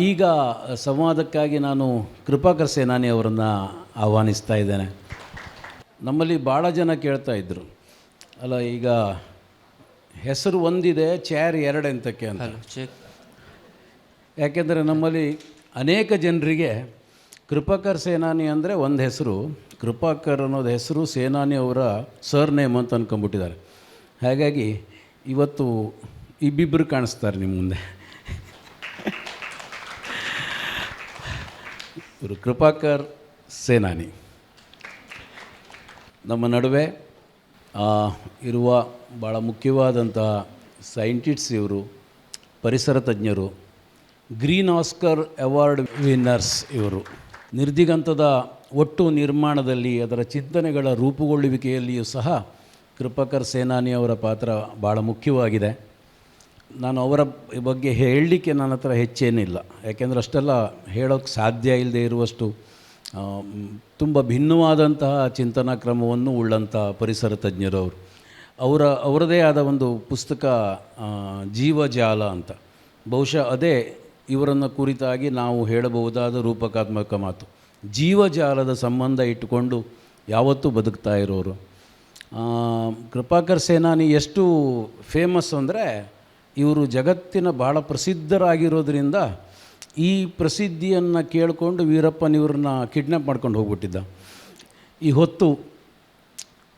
ಈಗ ಸಂವಾದಕ್ಕಾಗಿ ನಾನು ಕೃಪಾಕರ್ ಸೇನಾನಿ ಅವರನ್ನು ಆಹ್ವಾನಿಸ್ತಾ ಇದ್ದೇನೆ. ನಮ್ಮಲ್ಲಿ ಭಾಳ ಜನ ಕೇಳ್ತಾ ಇದ್ದರು, ಅಲ್ಲ ಈಗ ಹೆಸರು ಒಂದಿದೆ, ಚೇರ್ ಎರಡು ಎಂತಕ್ಕೆ ಅಂತ. ಯಾಕೆಂದರೆ ನಮ್ಮಲ್ಲಿ ಅನೇಕ ಜನರಿಗೆ ಕೃಪಾಕರ್ ಸೇನಾನಿ ಅಂದರೆ ಒಂದು ಹೆಸರು, ಕೃಪಾಕರ್ ಅನ್ನೋದು ಹೆಸರು, ಸೇನಾನಿ ಅವರ ಸರ್ ನೇಮ್ ಅಂತ ಅಂದ್ಕೊಂಡ್ಬಿಟ್ಟಿದ್ದಾರೆ. ಹಾಗಾಗಿ ಇವತ್ತು ಇಬ್ಬಿಬ್ಬರು ಕಾಣಿಸ್ತಾರೆ ನಿಮ್ಮ ಮುಂದೆ. ಇವರು ಕೃಪಾಕರ್ ಸೇನಾನಿ. ನಮ್ಮ ನಡುವೆ ಇರುವ ಭಾಳ ಮುಖ್ಯವಾದಂತಹ ಸೈಂಟಿಸ್ಟ್ಸ್ ಇವರು, ಪರಿಸರ ತಜ್ಞರು, ಗ್ರೀನ್ ಆಸ್ಕರ್ ಅವಾರ್ಡ್ ವಿನ್ನರ್ಸ್ ಇವರು. ನಿರ್ದಿಗಂತದ ಒಟ್ಟು ನಿರ್ಮಾಣದಲ್ಲಿ, ಅದರ ಚಿಂತನೆಗಳ ರೂಪುಗೊಳ್ಳುವಿಕೆಯಲ್ಲಿಯೂ ಸಹ ಕೃಪಾಕರ್ ಸೇನಾನಿ ಅವರ ಪಾತ್ರ ಭಾಳ ಮುಖ್ಯವಾಗಿದೆ. ನಾನು ಅವರ ಬಗ್ಗೆ ಹೇಳಲಿಕ್ಕೆ ನನ್ನ ಹತ್ರ ಹೆಚ್ಚೇನಿಲ್ಲ, ಯಾಕೆಂದರೆ ಅಷ್ಟೆಲ್ಲ ಹೇಳೋಕ್ಕೆ ಸಾಧ್ಯ ಇಲ್ಲದೆ ಇರುವಷ್ಟು ತುಂಬ ಭಿನ್ನವಾದಂತಹ ಚಿಂತನಾ ಕ್ರಮವನ್ನು ಉಳ್ಳಂಥ ಪರಿಸರ ತಜ್ಞರು ಅವರು. ಅವರದೇ ಆದ ಒಂದು ಪುಸ್ತಕ ಜೀವಜಾಲ ಅಂತ, ಬಹುಶಃ ಅದೇ ಇವರನ್ನು ಕುರಿತಾಗಿ ನಾವು ಹೇಳಬಹುದಾದ ರೂಪಕಾತ್ಮಕ ಮಾತು. ಜೀವಜಾಲದ ಸಂಬಂಧ ಇಟ್ಟುಕೊಂಡು ಯಾವತ್ತೂ ಬದುಕ್ತಾ ಇರೋರು. ಕೃಪಾಕರ್ ಸೇನಾನಿ ಎಷ್ಟು ಫೇಮಸ್ ಅಂದರೆ, ಇವರು ಜಗತ್ತಿನ ಭಾಳ ಪ್ರಸಿದ್ಧರಾಗಿರೋದ್ರಿಂದ ಈ ಪ್ರಸಿದ್ಧಿಯನ್ನು ಕೇಳಿಕೊಂಡು ವೀರಪ್ಪನಿವ್ರನ್ನ ಕಿಡ್ನ್ಯಾಪ್ ಮಾಡ್ಕೊಂಡು ಹೋಗ್ಬಿಟ್ಟಿದ್ದ. ಈ ಹೊತ್ತು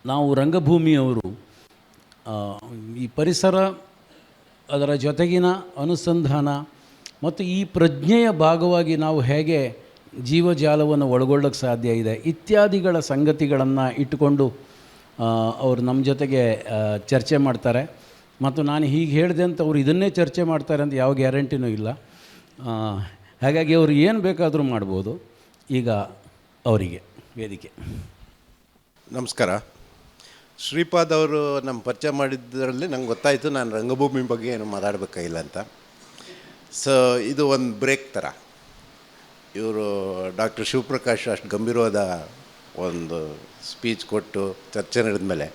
ನಾವು ರಂಗಭೂಮಿಯವರು ಈ ಪರಿಸರ, ಅದರ ಜೊತೆಗಿನ ಅನುಸಂಧಾನ ಮತ್ತು ಈ ಪ್ರಜ್ಞೆಯ ಭಾಗವಾಗಿ ನಾವು ಹೇಗೆ ಜೀವಜಾಲವನ್ನು ಒಳಗೊಳ್ಳೋಕ್ಕೆ ಸಾಧ್ಯ ಇದೆ ಇತ್ಯಾದಿಗಳ ಸಂಗತಿಗಳನ್ನು ಇಟ್ಟುಕೊಂಡು ಅವರು ನಮ್ಮ ಜೊತೆಗೆ ಚರ್ಚೆ ಮಾಡ್ತಾರೆ. ಮತ್ತು ನಾನು ಹೀಗೆ ಹೇಳಿದೆ ಅಂತ ಅವರು ಇದನ್ನೇ ಚರ್ಚೆ ಮಾಡ್ತಾರೆ ಅಂತ ಯಾವ ಗ್ಯಾರಂಟಿನೂ ಇಲ್ಲ. ಹಾಗಾಗಿ ಅವರು ಏನು ಬೇಕಾದರೂ ಮಾಡ್ಬೋದು. ಈಗ ಅವರಿಗೆ ವೇದಿಕೆ. ನಮಸ್ಕಾರ. ಶ್ರೀಪಾದ್ ಅವರು ನಮ್ಮ ಪರಿಚಯ ಮಾಡಿದ್ದರಲ್ಲಿ ನಂಗೆ ಗೊತ್ತಾಯಿತು ನಾನು ರಂಗಭೂಮಿ ಬಗ್ಗೆ ಏನು ಮಾತಾಡಬೇಕಾಗಿಲ್ಲ ಅಂತ. ಸೊ ಇದು ಒಂದು ಬ್ರೇಕ್ ಥರ. ಇವರು ಡಾಕ್ಟರ್ ಶಿವಪ್ರಕಾಶ್ ಅಷ್ಟು ಗಂಭೀರವಾದ ಒಂದು ಸ್ಪೀಚ್ ಕೊಟ್ಟು ಚರ್ಚೆ ನಡೆದ ಮೇಲೆ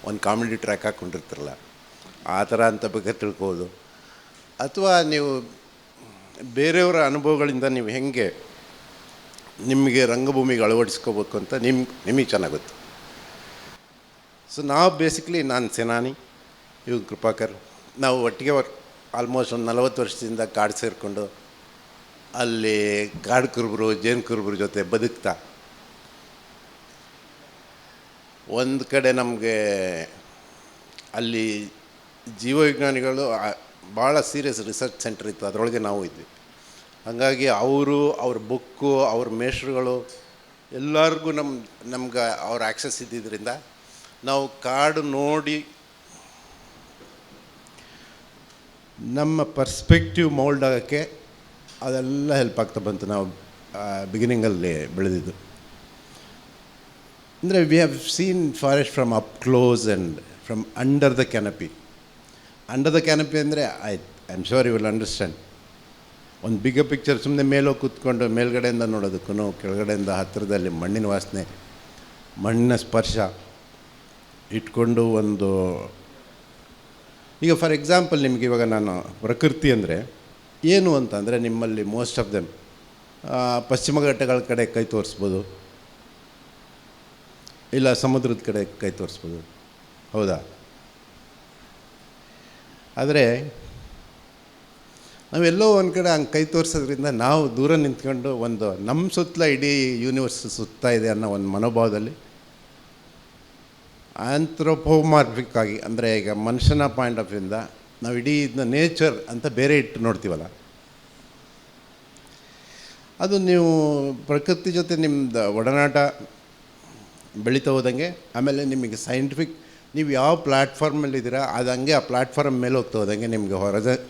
ಒಂದು ಕಾಮಿಡಿ ಟ್ರ್ಯಾಕ್ ಹಾಕ್ಕೊಂಡಿರ್ತಾರಲ್ಲ, ಆ ಥರ ಅಂತ ಬಗ್ಗೆ ತಿಳ್ಕೋಬೋದು. ಅಥವಾ ನೀವು ಬೇರೆಯವರ ಅನುಭವಗಳಿಂದ ನೀವು ಹೆಂಗೆ ನಿಮಗೆ ರಂಗಭೂಮಿಗೆ ಅಳವಡಿಸ್ಕೋಬೇಕು ಅಂತ ನಿಮಗೆ ಚೆನ್ನಾಗುತ್ತೆ. ಸೊ ನಾವು ಬೇಸಿಕ್ಲಿ ನಾನು ಸೇನಾನಿ, ಇವು ಕೃಪಾಕರ್, ನಾವು ಒಟ್ಟಿಗೆ ಆಲ್ಮೋಸ್ಟ್ ಒಂದು 40 ವರ್ಷದಿಂದ ಕಾಡು ಸೇರಿಕೊಂಡು ಅಲ್ಲಿ ಕಾಡು ಕುರುಬರು, ಜೇನು ಕುರುಬರ ಜೊತೆ ಬದುಕ್ತಾ, ಒಂದು ಕಡೆ ನಮಗೆ ಅಲ್ಲಿ ಜೀವವಿಜ್ಞಾನಿಗಳು ಭಾಳ ಸೀರಿಯಸ್ ರಿಸರ್ಚ್ ಸೆಂಟರ್ ಇತ್ತು, ಅದರೊಳಗೆ ನಾವು ಇದ್ವಿ. ಹಾಗಾಗಿ ಅವ್ರ ಬುಕ್ಕು, ಅವ್ರ ಮೇಷ್ಟ್ರುಗಳು ಎಲ್ಲರಿಗೂ ನಮ್ಗೆ ಅವ್ರ ಆ್ಯಕ್ಸಸ್ ಇದ್ದಿದ್ದರಿಂದ ನಾವು ಕಾಡು ನೋಡಿ ನಮ್ಮ ಪರ್ಸ್ಪೆಕ್ಟಿವ್ ಮೌಲ್ಡ್ ಆಗೋಕ್ಕೆ ಅದೆಲ್ಲ ಹೆಲ್ಪ್ ಆಗ್ತಾ ಬಂತು. ನಾವು ಬಿಗಿನಿಂಗಲ್ಲಿ ಬೆಳೆದಿದ್ದು ಅಂದರೆ we have seen forest from up close and from under the canopy. Under the canopy ಅಂದರೆ I am sure you will understand. ಒಂದು ಬಿಗ್ಗ ಪಿಕ್ಚರ್ ಸುಮ್ಮನೆ ಮೇಲೋಗಿ ಕೂತ್ಕೊಂಡು ಮೇಲ್ಗಡೆಯಿಂದ ನೋಡೋದಕ್ಕೂ ಕೆಳಗಡೆಯಿಂದ ಹತ್ತಿರದಲ್ಲಿ ಮಣ್ಣಿನ ವಾಸನೆ, ಮಣ್ಣಿನ ಸ್ಪರ್ಶ ಇಟ್ಕೊಂಡು ಈಗ ಫಾರ್ ಎಕ್ಸಾಂಪಲ್ ನಿಮಗೆ ಇವಾಗ ನಾನು ಪ್ರಕೃತಿ ಅಂದರೆ ಏನು ಅಂತಂದರೆ, ನಿಮ್ಮಲ್ಲಿ ಮೋಸ್ಟ್ ಆಫ್ ದೆಮ್ ಪಶ್ಚಿಮ ಘಟ್ಟಗಳ ಕಡೆ ಕೈ ತೋರಿಸ್ಬೋದು, ಇಲ್ಲ ಸಮುದ್ರದ ಕಡೆ ಕೈ ತೋರಿಸ್ಬೋದು, ಹೌದಾ? ಆದರೆ ನಾವೆಲ್ಲೋ ಒಂದು ಕಡೆ ಹಂಗೆ ಕೈ ತೋರಿಸೋದ್ರಿಂದ ನಾವು ದೂರ ನಿಂತ್ಕೊಂಡು ನಮ್ಮ ಸುತ್ತಲ ಇಡೀ ಯೂನಿವರ್ಸ್ ಸುತ್ತಾ ಇದೆ ಅನ್ನೋ ಒಂದು ಮನೋಭಾವದಲ್ಲಿ ಆಂಥ್ರೋಪೋಮಾರ್ಫಿಕ್ ಆಗಿ, ಅಂದರೆ ಈಗ ಮನುಷ್ಯನ ಪಾಯಿಂಟ್ ಆಫ್ ವ್ಯೂಯಿಂದ ನಾವು ಇಡೀ ಇದನ್ನ ನೇಚರ್ ಅಂತ ಬೇರೆ ಇಟ್ಟು ನೋಡ್ತೀವಲ್ಲ, ಅದು ನೀವು ಪ್ರಕೃತಿ ಜೊತೆ ನಿಮ್ಮದು ಒಡನಾಟ ಬೆಳೀತಾ ಹೋದಂಗೆ, ಆಮೇಲೆ ನಿಮಗೆ ಸೈಂಟಿಫಿಕ್ ನೀವು ಯಾವ ಪ್ಲ್ಯಾಟ್ಫಾರ್ಮಲ್ಲಿದ್ದೀರಾ ಅದು ಹಂಗೆ ಆ ಪ್ಲ್ಯಾಟ್ಫಾರ್ಮ್ ಮೇಲೆ ಹೋಗ್ತಾ ಹೋದಂಗೆ ನಿಮಗೆ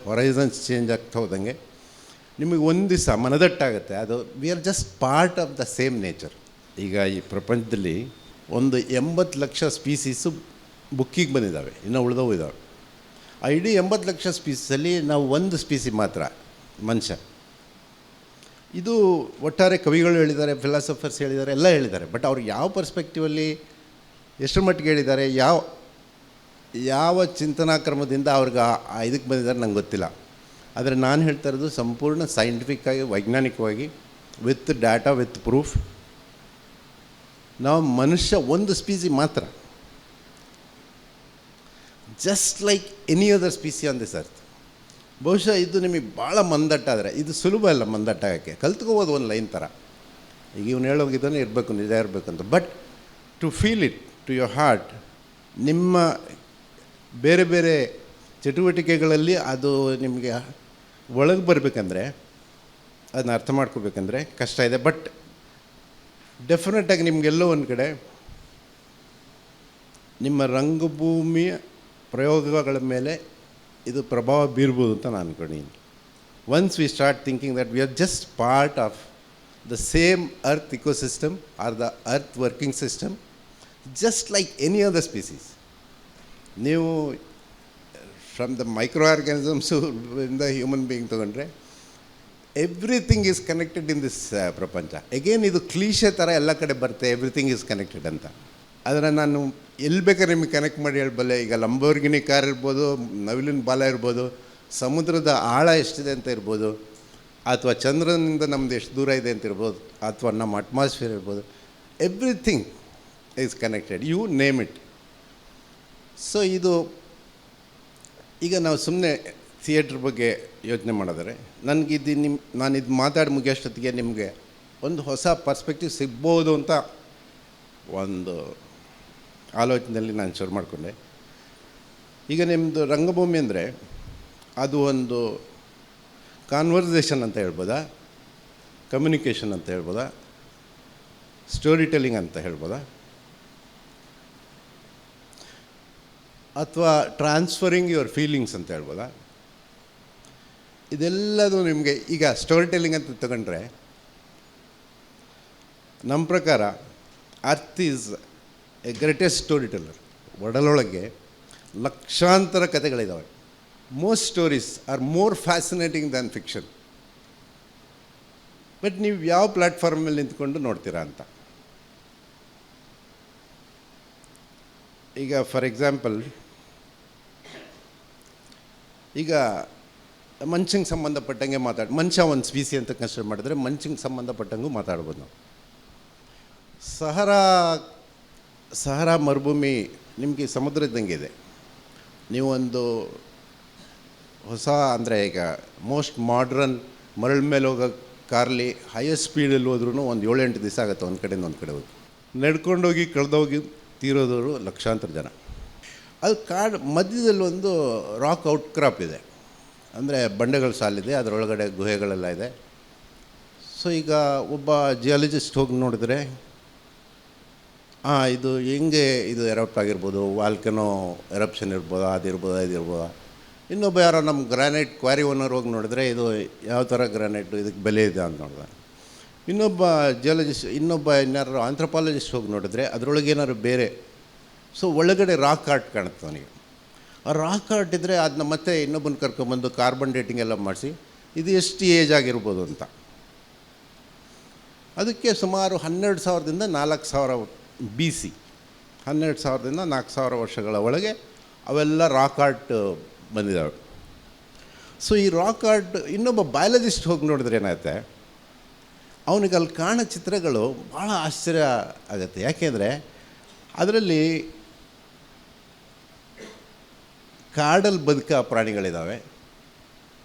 ಹೊರೈಸನ್ಸ್ ಚೇಂಜ್ ಆಗ್ತಾ ಹೋದಂಗೆ ನಿಮಗೆ ಒಂದು ದಿವಸ ಮನದಟ್ಟಾಗುತ್ತೆ. ಅದು V are just part of the same nature. ಈಗ ಈ ಪ್ರಪಂಚದಲ್ಲಿ 80 ಲಕ್ಷ ಸ್ಪೀಸೀಸು ಬುಕ್ಕಿಗೆ ಬಂದಿದ್ದಾವೆ, ಇನ್ನೂ ಉಳಿದವು ಇದ್ದಾವೆ. ಆ ಇಡೀ 80 ಲಕ್ಷ ಸ್ಪೀಸಲ್ಲಿ ನಾವು ಒಂದು ಸ್ಪೀಸಿ ಮಾತ್ರ ಮನುಷ್ಯ. ಇದು ಒಟ್ಟಾರೆ ಕವಿಗಳು ಹೇಳಿದ್ದಾರೆ, ಫಿಲಾಸಫರ್ಸ್ ಹೇಳಿದ್ದಾರೆ, ಎಲ್ಲ ಹೇಳಿದ್ದಾರೆ. ಬಟ್ ಅವ್ರು ಯಾವ ಪರ್ಸ್ಪೆಕ್ಟಿವಲ್ಲಿ ಎಷ್ಟರ ಮಟ್ಟಿಗೆ ಹೇಳಿದ್ದಾರೆ, ಯಾವ ಚಿಂತನಾ ಕ್ರಮದಿಂದ ಅವ್ರಿಗೆ ಇದಕ್ಕೆ ಬಂದಿದ್ದಾರೆ ನಂಗೆ ಗೊತ್ತಿಲ್ಲ. ಆದರೆ ನಾನು ಹೇಳ್ತಾ ಇರೋದು ಸಂಪೂರ್ಣ ಸೈಂಟಿಫಿಕ್ಕಾಗಿ ವೈಜ್ಞಾನಿಕವಾಗಿ ವಿತ್ ಡಾಟಾ ವಿತ್ ಪ್ರೂಫ್. ನಾವು ಮನುಷ್ಯ ಒಂದು ಸ್ಪೀಸಿ ಮಾತ್ರ, just like any other species on this earth. ಬಹುಶಃ ಇದು ನಿಮಗೆ ಭಾಳ ಮಂದಟ್ಟಾದರೆ, ಇದು ಸುಲಭ ಅಲ್ಲ ಮಂದಟ್ಟಾಗೋಕ್ಕೆ, ಕಲ್ತ್ಕೋಬೋದು ಒಂದು ಲೈನ್ ಥರ. ಈಗ ಇವನು ಹೇಳೋಗಿದ್ದಾನೆ ಇರಬೇಕು, ನಿಜ ಇರಬೇಕು ಅಂತ. But to feel it to your heart, ನಿಮ್ಮ ಬೇರೆ ಬೇರೆ ಚಟುವಟಿಕೆಗಳಲ್ಲಿ ಅದು ನಿಮಗೆ ಒಳಗೆ ಬರಬೇಕಂದ್ರೆ, ಅದನ್ನ ಅರ್ಥ ಮಾಡ್ಕೋಬೇಕಂದ್ರೆ ಕಷ್ಟ ಇದೆ. ಬಟ್ ಡೆಫಿನೆಟಾಗಿ ನಿಮಗೆಲ್ಲೋ ಒಂದು ಕಡೆ ನಿಮ್ಮ ರಂಗಭೂಮಿಯ ಪ್ರಯೋಗಗಳ ಮೇಲೆ ಇದು ಪ್ರಭಾವ ಬೀರ್ಬೋದು ಅಂತ ನಾನು ಅನ್ಕೊಂಡಿದ್ದೀನಿ. Once we start thinking that we are just part of the same earth ecosystem are the earth working system, just like any other species. ನೀವು ಫ್ರಮ್ ದ ಮೈಕ್ರೋ ಆರ್ಗ್ಯಾನಿಸಮ್ಸು ಇಂದ ಹ್ಯೂಮನ್ ಬೀಯಿಂಗ್ ತೊಗೊಂಡ್ರೆ everything is connected in this ಪ್ರಪಂಚ. Again ಇದು cliché ಥರ ಎಲ್ಲ ಕಡೆ ಬರುತ್ತೆ, everything is connected ಅಂತ. ಆದರೆ ನಾನು ಎಲ್ಲಿ ಬೇಕಾದ್ರೆ ನಿಮಗೆ ಕನೆಕ್ಟ್ ಮಾಡಿ ಹೇಳಬಲ್ಲೆ. ಈಗ ಲಂಬೋರ್ಗಿನಿ ಕಾರ್ ಇರ್ಬೋದು, ನವಿಲಿನ ಬಾಲ ಇರ್ಬೋದು, ಸಮುದ್ರದ ಆಳ ಎಷ್ಟಿದೆ ಅಂತ ಇರ್ಬೋದು, ಅಥವಾ ಚಂದ್ರನಿಂದ ನಮ್ಮದು ಎಷ್ಟು ದೂರ ಇದೆ ಅಂತ ಇರ್ಬೋದು, ಅಥವಾ ನಮ್ಮ ಅಟ್ಮಾಸ್ಫಿಯರ್ ಇರ್ಬೋದು. Everything is connected, you name it. So ಇದು ಈಗ ನಾವು ಸುಮ್ಮನೆ ಥಿಯೇಟ್ರ್ ಬಗ್ಗೆ ಯೋಚನೆ ಮಾಡಿದರೆ, ನನಗಿದ್ದು ನಾನು ಇದು ಮಾತಾಡಿ ಮುಗಿಯೋಷ್ಟೊತ್ತಿಗೆ ನಿಮಗೆ ಒಂದು ಹೊಸ ಪರ್ಸ್ಪೆಕ್ಟಿವ್ ಸಿಗ್ಬೋದು ಅಂತ ಒಂದು ಆಲೋಚನೆಯಲ್ಲಿ ನಾನು ಶುರು ಮಾಡಿಕೊಂಡೆ. ಈಗ ನಿಮ್ಮದು ರಂಗಭೂಮಿ ಅಂದರೆ ಅದು ಒಂದು ಕಾನ್ವರ್ಸೇಷನ್ ಅಂತ ಹೇಳ್ಬೋದಾ, ಕಮ್ಯುನಿಕೇಷನ್ ಅಂತ ಹೇಳ್ಬೋದಾ, ಸ್ಟೋರಿ ಟೆಲ್ಲಿಂಗ್ ಅಂತ ಹೇಳ್ಬೋದಾ, ಅಥವಾ ಟ್ರಾನ್ಸ್ಫರಿಂಗ್ ಯುವರ್ ಫೀಲಿಂಗ್ಸ್ ಅಂತ ಹೇಳ್ಬೋದಾ? ಇದೆಲ್ಲದು ನಿಮಗೆ ಈಗ ಸ್ಟೋರಿ ಟೆಲ್ಲಿಂಗ್ ಅಂತ ತಗೊಂಡ್ರೆ, ನಮ್ಮ ಪ್ರಕಾರ earth is a greatest story teller. ಒಡಲೊಳಗೆ ಲಕ್ಷಾಂತರ ಕಥೆಗಳಿದ್ದಾವೆ. Most stories are more fascinating than fiction. But ನೀವು ಯಾವ ಪ್ಲ್ಯಾಟ್ಫಾರ್ಮಲ್ಲಿ ನಿಂತ್ಕೊಂಡು ನೋಡ್ತೀರಾ ಅಂತ. ಈಗ ಫಾರ್ ಎಕ್ಸಾಂಪಲ್, ಈಗ ಮನುಷ್ಯಂಗೆ ಸಂಬಂಧಪಟ್ಟಂಗೆ ಮನುಷ್ಯ ಒಂದು ಸ್ಪೀಸಿ ಅಂತ ಕನ್ಸಿಡರ್ ಮಾಡಿದ್ರೆ ಮನುಷ್ಯಂಗೆ ಸಂಬಂಧಪಟ್ಟಂಗೂ ಮಾತಾಡ್ಬೋದು ನಾವು. ಸಹರಾ ಮರುಭೂಮಿ ನಿಮಗೆ ಸಮುದ್ರ ಇದ್ದಂಗೆ ಇದೆ. ನೀವೊಂದು ಹೊಸ ಅಂದರೆ ಈಗ ಮೋಸ್ಟ್ ಮಾಡ್ರನ್ ಮರಳ ಮೇಲೆ ಹೋಗೋ ಕಾರ್ಲಿ ಹೈಯೆಸ್ಟ್ ಸ್ಪೀಡಲ್ಲಿ ಹೋದ್ರೂ ಒಂದು 7-8 ದಿವಸ ಆಗುತ್ತೆ ಒಂದು ಕಡೆಯಿಂದ ಒಂದು ಕಡೆ ಹೋಗಿ. ನಡ್ಕೊಂಡೋಗಿ ಕಳೆದೋಗಿ ತೀರೋದವರು ಲಕ್ಷಾಂತರ ಜನ. ಅದು ಕಾಡು ಮಧ್ಯದಲ್ಲಿ ಒಂದು ರಾಕ್ ಔಟ್ಕ್ರಾಪ್ ಇದೆ, ಅಂದರೆ ಬಂಡೆಗಳ ಸಾಲಿದೆ, ಅದರೊಳಗಡೆ ಗುಹೆಗಳೆಲ್ಲ ಇದೆ. ಸೊ ಈಗ ಒಬ್ಬ ಜಿಯಾಲಜಿಸ್ಟ್ ಹೋಗಿ ನೋಡಿದ್ರೆ, ಇದು ಹೆಂಗೆ ಇದು ಎರಪ್ಟ್ ಆಗಿರ್ಬೋದು, ವಾಲ್ಕನೋ ಎರಪ್ಷನ್ ಇರ್ಬೋದಾ, ಅದಿರ್ಬೋದಾ. ಇನ್ನೊಬ್ಬ ಯಾರೋ ನಮ್ಮ ಗ್ರಾನೈಟ್ ಕ್ವಾರಿ ಓನರ್ ಹೋಗಿ ನೋಡಿದ್ರೆ, ಇದು ಯಾವ ಥರ ಗ್ರಾನೈಟು, ಇದಕ್ಕೆ ಬೆಲೆ ಇದೆ ಅಂತ ನೋಡಿದ. ಇನ್ನೊಬ್ಬ ಇನ್ಯಾರು ಆಂಥ್ರಪಾಲಜಿಸ್ಟ್ ಹೋಗಿ ನೋಡಿದ್ರೆ ಅದರೊಳಗೆ ಏನಾದ್ರು ಬೇರೆ. ಸೊ ಒಳಗಡೆ ರಾಕ್ ಆರ್ಟ್ ಕಾಣುತ್ತೆ ಅವನಿಗೆ. ಆ ರಾಕ್ ಆರ್ಟ್ ಇದ್ದರೆ ಅದನ್ನ ಮತ್ತೆ ಇನ್ನೊಬ್ಬನ ಕರ್ಕೊಂಬಂದು ಕಾರ್ಬನ್ ಡೇಟಿಂಗ್ ಎಲ್ಲ ಮಾಡಿಸಿ ಇದು ಎಷ್ಟು ಏಜ್ ಆಗಿರ್ಬೋದು ಅಂತ. ಅದಕ್ಕೆ ಸುಮಾರು 12,000ದಿಂದ 4,000 BC, 12,000ದಿಂದ 4,000 ವರ್ಷಗಳ ಒಳಗೆ ಅವೆಲ್ಲ ರಾಕ್ ಆರ್ಟ್ ಬಂದಿದ್ದಾವೆ. ಸೊ ಈ ರಾಕ್ ಆರ್ಟ್ ಇನ್ನೊಬ್ಬ ಬಯಾಲಜಿಸ್ಟ್ ಹೋಗಿ ನೋಡಿದ್ರೆ ಏನಾಗುತ್ತೆ, ಅವನಿಗೆ ಅಲ್ಲಿ ಕಾಣೋ ಚಿತ್ರಗಳು ಭಾಳ ಆಶ್ಚರ್ಯ ಆಗುತ್ತೆ. ಯಾಕೆಂದರೆ ಅದರಲ್ಲಿ ಕಾಡಲ್ಲಿ ಬದುಕೋ ಪ್ರಾಣಿಗಳಿದ್ದಾವೆ,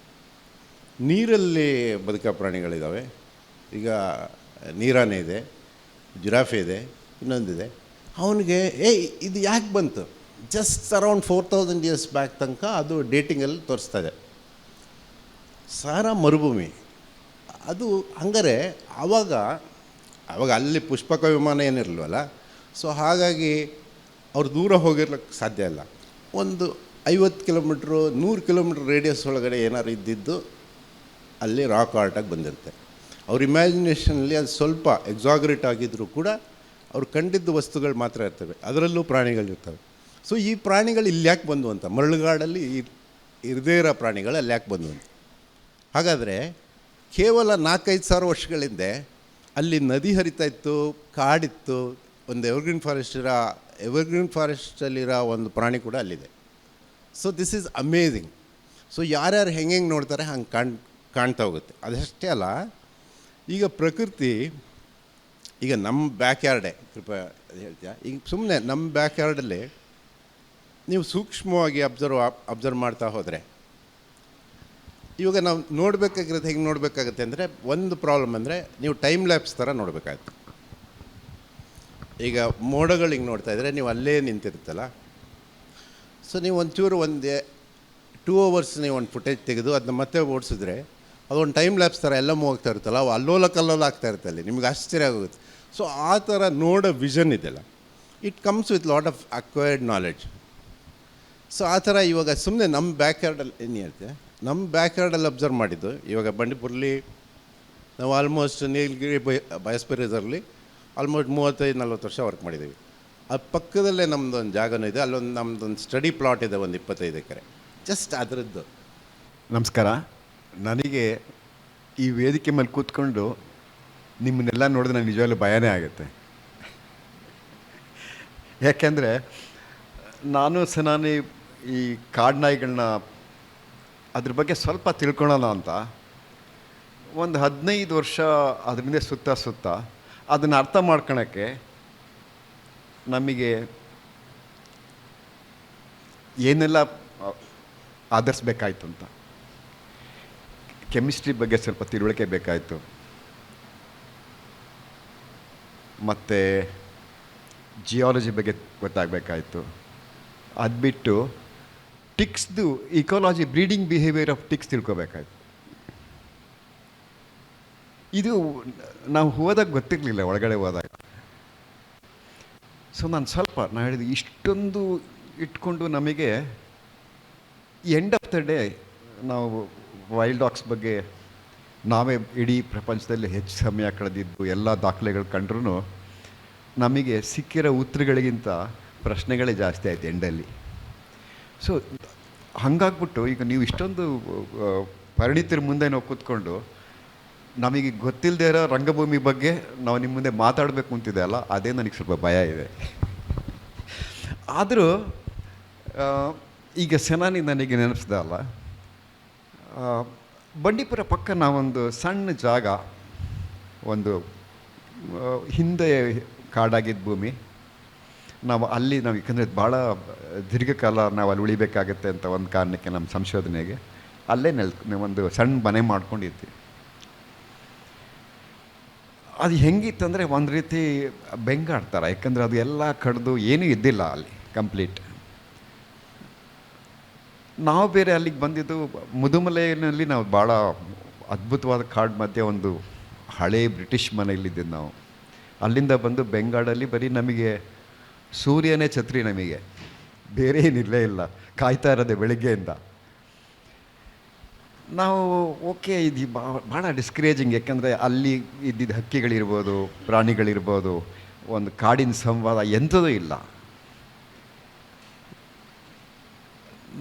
ನೀರಲ್ಲಿ ಬದುಕೋ ಪ್ರಾಣಿಗಳಿದ್ದಾವೆ. ಈಗ ನೀರಾನೆ ಇದೆ, ಜಿರಾಫೆ ಇದೆ, ಇನ್ನೊಂದಿದೆ. ಅವನಿಗೆ ಇದು ಯಾಕೆ ಬಂತು, ಜಸ್ಟ್ ಅರೌಂಡ್ 4,000 years ಬ್ಯಾಕ್ ತನಕ ಅದು ಡೇಟಿಂಗಲ್ಲಿ ತೋರಿಸ್ತಾ ಇದೆ. ಸಹರಾ ಮರುಭೂಮಿ ಅದು ಹಂಗಾರೆ ಆವಾಗ ಅಲ್ಲಿ ಪುಷ್ಪಕ ವಿಮಾನ ಏನಿರಲ್ವಲ್ಲ. ಸೊ ಹಾಗಾಗಿ ಅವ್ರು ದೂರ ಹೋಗಿರ್ಲಿಕ್ಕೆ ಸಾಧ್ಯ ಇಲ್ಲ. ಒಂದು 50 ಕಿಲೋಮೀಟ್ರು 100 ಕಿಲೋಮೀಟ್ರ್ ರೇಡಿಯಸ್ ಒಳಗಡೆ ಏನಾದ್ರು ಇದ್ದಿದ್ದು ಅಲ್ಲಿ ರಾಕ್ ಆರ್ಟಾಗಿ ಬಂದಿರುತ್ತೆ. ಅವ್ರ ಇಮ್ಯಾಜಿನೇಷನಲ್ಲಿ ಅದು ಸ್ವಲ್ಪ ಎಕ್ಸಾಗ್ರೇಟ್ ಆಗಿದ್ದರೂ ಕೂಡ ಅವ್ರು ಕಂಡಿದ್ದ ವಸ್ತುಗಳು ಮಾತ್ರ ಇರ್ತವೆ, ಅದರಲ್ಲೂ ಪ್ರಾಣಿಗಳಿರ್ತವೆ. ಸೊ ಈ ಪ್ರಾಣಿಗಳು ಇಲ್ಲಿ ಯಾಕೆ ಬಂದು ಅಂತ, ಮರಳುಗಾಡಲ್ಲಿ ಇರದೇ ಇರೋ ಪ್ರಾಣಿಗಳು ಅಲ್ಲಿ ಯಾಕೆ ಬಂದು ಅಂತ. ಹಾಗಾದರೆ ಕೇವಲ 4-5 ಸಾವಿರ ವರ್ಷಗಳ ಹಿಂದೆ ಅಲ್ಲಿ ನದಿ ಹರಿತಾ ಇತ್ತು, ಕಾಡಿತ್ತು, ಒಂದು ಎವರ್ಗ್ರೀನ್ ಫಾರೆಸ್ಟಲ್ಲಿರೋ ಒಂದು ಪ್ರಾಣಿ ಕೂಡ ಅಲ್ಲಿದೆ. So this is amazing. So ಯಾರ್ಯಾರು ಹೆಂಗೆ ನೋಡ್ತಾರೆ ಹಂಗೆ ಕಾಣ್ತಾ ಹೋಗುತ್ತೆ. ಅದಷ್ಟೇ ಅಲ್ಲ, ಈಗ ಪ್ರಕೃತಿ ಈಗ ನಮ್ಮ ಬ್ಯಾಕ್ ಯಾರ್ಡೇ ಕೃಪಾ ಹೇಳ್ತೀಯಾ, ಈಗ ಸುಮ್ಮನೆ ನಮ್ಮ ಬ್ಯಾಕ್ ಯಾರ್ಡಲ್ಲಿ ನೀವು ಸೂಕ್ಷ್ಮವಾಗಿ ಅಬ್ಸರ್ವ್ ಮಾಡ್ತಾ ಹೋದರೆ, ಇವಾಗ ನಾವು ನೋಡಬೇಕಾಗಿರೋದು ಹೆಂಗೆ ನೋಡಬೇಕಾಗತ್ತೆ ಅಂದರೆ, ಒಂದು ಪ್ರಾಬ್ಲಮ್ ಅಂದರೆ ನೀವು ಟೈಮ್ ಲ್ಯಾಪ್ಸ್ ಥರ ನೋಡಬೇಕಾಗುತ್ತೆ. ಈಗ ಮೋಡಗಳಿಗೆ ನೋಡ್ತಾ ಇದ್ದರೆ ನೀವು ಅಲ್ಲೇ ನಿಂತಿರುತ್ತಲ್ಲ, ಸೊ ನೀವು ಒಂಚೂರು 2 hours ನೀವು ಒಂದು ಫುಟೇಜ್ ತೆಗೆದು ಅದನ್ನ ಮತ್ತೆ ಓಡಿಸಿದ್ರೆ ಅದೊಂದು ಟೈಮ್ ಲ್ಯಾಪ್ಸ್ ಥರ ಎಲ್ಲ ಮೂವ್ ಆಗ್ತಾ ಇರುತ್ತಲ್ಲ, ಅವು ಅಲ್ಲೋಲ ಕಲ್ಲೋಲ ಆಗ್ತಾ ಇರುತ್ತೆ, ಅಲ್ಲಿ ನಿಮ್ಗೆ ಆಶ್ಚರ್ಯ ಆಗೋಗುತ್ತೆ. ಸೊ ಆ ಥರ ನೋಡೋ ವಿಷನ್ ಇದೆಯಲ್ಲ, it comes with lot of acquired knowledge. So ಆ ಥರ ಇವಾಗ ಸುಮ್ಮನೆ ನಮ್ಮ ಬ್ಯಾಕ್ ಯಾರ್ಡಲ್ಲಿ ಏನು ಹೇಳ್ತೆ, ನಮ್ಮ ಬ್ಯಾಕ್ ಯಾರ್ಡಲ್ಲಿ ಅಬ್ಸರ್ವ್ ಮಾಡಿದ್ದು, ಇವಾಗ ಬಂಡೀಪುರಲ್ಲಿ ನಾವು ಆಲ್ಮೋಸ್ಟ್ ನೀಲಗಿರಿ ಬಯೋಸ್ಫಿಯರ್ ರಿಸರ್ವ್ಲಿ ಆಲ್ಮೋಸ್ಟ್ 35-40 ವರ್ಷ ವರ್ಕ್ ಮಾಡಿದ್ದೀವಿ. ಆ ಪಕ್ಕದಲ್ಲೇ ನಮ್ಮದೊಂದು ಜಾಗನೂ ಇದೆ, ಅಲ್ಲೊಂದು ನಮ್ಮದೊಂದು ಸ್ಟಡಿ ಪ್ಲಾಟ್ ಇದೆ, ಒಂದು 25 ಎಕರೆ, ಜಸ್ಟ್ ಅದರದ್ದು. ನಮಸ್ಕಾರ. ನನಗೆ ಈ ವೇದಿಕೆ ಮೇಲೆ ಕೂತ್ಕೊಂಡು ನಿಮ್ಮನ್ನೆಲ್ಲ ನೋಡಿದ್ರೆ ನನಗೆ ನಿಜವಾಗ್ಲೂ ಭಯನೇ ಆಗುತ್ತೆ. ಯಾಕೆಂದರೆ ನಾನು ಸನಾನಿ ಈ ಕಾಡ್ನಾಯಿಗಳನ್ನ ಅದ್ರ ಬಗ್ಗೆ ಸ್ವಲ್ಪ ತಿಳ್ಕೊಳ್ಳೋಣ ಅಂತ ಒಂದು 15 ವರ್ಷ ಅದ್ರ ಮೇಲೆ ಸುತ್ತ ಅದನ್ನು ಅರ್ಥ ಮಾಡ್ಕೊಳಕ್ಕೆ ನಮಗೆ ಏನೆಲ್ಲ ಆಧರಿಸ್ಬೇಕಾಯ್ತು ಅಂತ. ಕೆಮಿಸ್ಟ್ರಿ ಬಗ್ಗೆ ಸ್ವಲ್ಪ ತಿಳುವಳಿಕೆ ಬೇಕಾಯಿತು, ಮತ್ತು ಜಿಯಾಲಜಿ ಬಗ್ಗೆ ಗೊತ್ತಾಗಬೇಕಾಯ್ತು. ಅದು ಬಿಟ್ಟು ಟಿಕ್ಸ್ದು ecology, breeding behaviour of ticks ತಿಳ್ಕೊಬೇಕಾಯ್ತು. ಇದು ನಾವು ಹೋದಾಗ ಗೊತ್ತಿರಲಿಲ್ಲ, ಒಳಗಡೆ ಹೋದಾಗ. ಸೊ ನಾನು ಹೇಳಿದೆ ಇಷ್ಟೊಂದು ಇಟ್ಕೊಂಡು ನಮಗೆ ಎಂಡ್ ಆಫ್ ದ ಡೇ ನಾವು ವೈಲ್ಡ್ ಡಾಗ್ಸ್ ಬಗ್ಗೆ ನಾವೇ ಇಡೀ ಪ್ರಪಂಚದಲ್ಲಿ ಹೆಚ್ಚು ಸಮಯ ಕಳೆದಿದ್ದು ಎಲ್ಲ ದಾಖಲೆಗಳು ಕಂಡ್ರೂ ನಮಗೆ ಸಿಕ್ಕಿರೋ ಉತ್ತರಗಳಿಗಿಂತ ಪ್ರಶ್ನೆಗಳೇ ಜಾಸ್ತಿ ಆಯಿತು ಎಂಡಲ್ಲಿ. ಸೊ ಹಾಗಾಗ್ಬಿಟ್ಟು ಈಗ ನೀವು ಇಷ್ಟೊಂದು ಪರಿಣಿತರ ಮುಂದೆ ನಾವು ಕೂತ್ಕೊಂಡು ನಮಗೆ ಗೊತ್ತಿಲ್ಲದೆ ಇರೋ ರಂಗಭೂಮಿ ಬಗ್ಗೆ ನಾವು ನಿಮ್ಮ ಮುಂದೆ ಮಾತಾಡಬೇಕು ಅಂತಿದೆ ಅಲ್ಲ, ಅದೇ ನನಗೆ ಸ್ವಲ್ಪ ಭಯ ಇದೆ. ಆದರೂ ಈಗ ಸೆನಾನಿ ನನಗೆ ನೆನಪಿಸ್ದ ಅಲ್ಲ, ಬಂಡೀಪುರ ಪಕ್ಕ ನಾವೊಂದು ಸಣ್ಣ ಜಾಗ, ಒಂದು ಹಿಂದೆ ಕಾಡಾಗಿದ್ದ ಭೂಮಿ, ನಾವು ಯಾಕಂದರೆ ಭಾಳ ದೀರ್ಘಕಾಲ ನಾವು ಅಲ್ಲಿ ಉಳಿಬೇಕಾಗತ್ತೆ ಅಂತ ಒಂದು ಕಾರಣಕ್ಕೆ ನಮ್ಮ ಸಂಶೋಧನೆಗೆ ಅಲ್ಲೇ ಒಂದು ಸಣ್ಣ ಮನೆ ಮಾಡ್ಕೊಂಡಿದ್ವಿ. ಅದು ಹೆಂಗಿತ್ತಂದರೆ ಒಂದು ರೀತಿ ಬೆಂಗಾಡ್ತಾರೆ, ಯಾಕಂದರೆ ಅದು ಎಲ್ಲ ಕಡ್ದು ಏನೂ ಇದ್ದಿಲ್ಲ ಅಲ್ಲಿ ಕಂಪ್ಲೀಟ್. ನಾವು ಬೇರೆ ಅಲ್ಲಿಗೆ ಬಂದಿದ್ದು ಮುದುಮಲೆಯಲ್ಲಿ, ನಾವು ಭಾಳ ಅದ್ಭುತವಾದ ಕಾಡು ಮಧ್ಯೆ ಒಂದು ಹಳೇ ಬ್ರಿಟಿಷ್ ಮನೆಯಲ್ಲಿದ್ದಿದ್ದು ನಾವು. ಅಲ್ಲಿಂದ ಬಂದು ಬೆಂಗಾಡಲ್ಲಿ ಬರೀ ನಮಗೆ ಸೂರ್ಯನೇ ಛತ್ರಿ, ನಮಗೆ ಬೇರೆ ಏನಿಲ್ಲೇ ಇಲ್ಲ, ಕಾಯ್ತಾ ಇರೋದೆ ಬೆಳಿಗ್ಗೆಯಿಂದ. ನಾವು ಇದು ಭಾಳ ಡಿಸ್ಕರೇಜಿಂಗ್, ಯಾಕಂದರೆ ಅಲ್ಲಿ ಇದ್ದಿದ್ದ ಹಕ್ಕಿಗಳಿರ್ಬೋದು, ಪ್ರಾಣಿಗಳಿರ್ಬೋದು, ಒಂದು ಕಾಡಿನ ಸಂವಾದ ಎಂಥದೂ ಇಲ್ಲ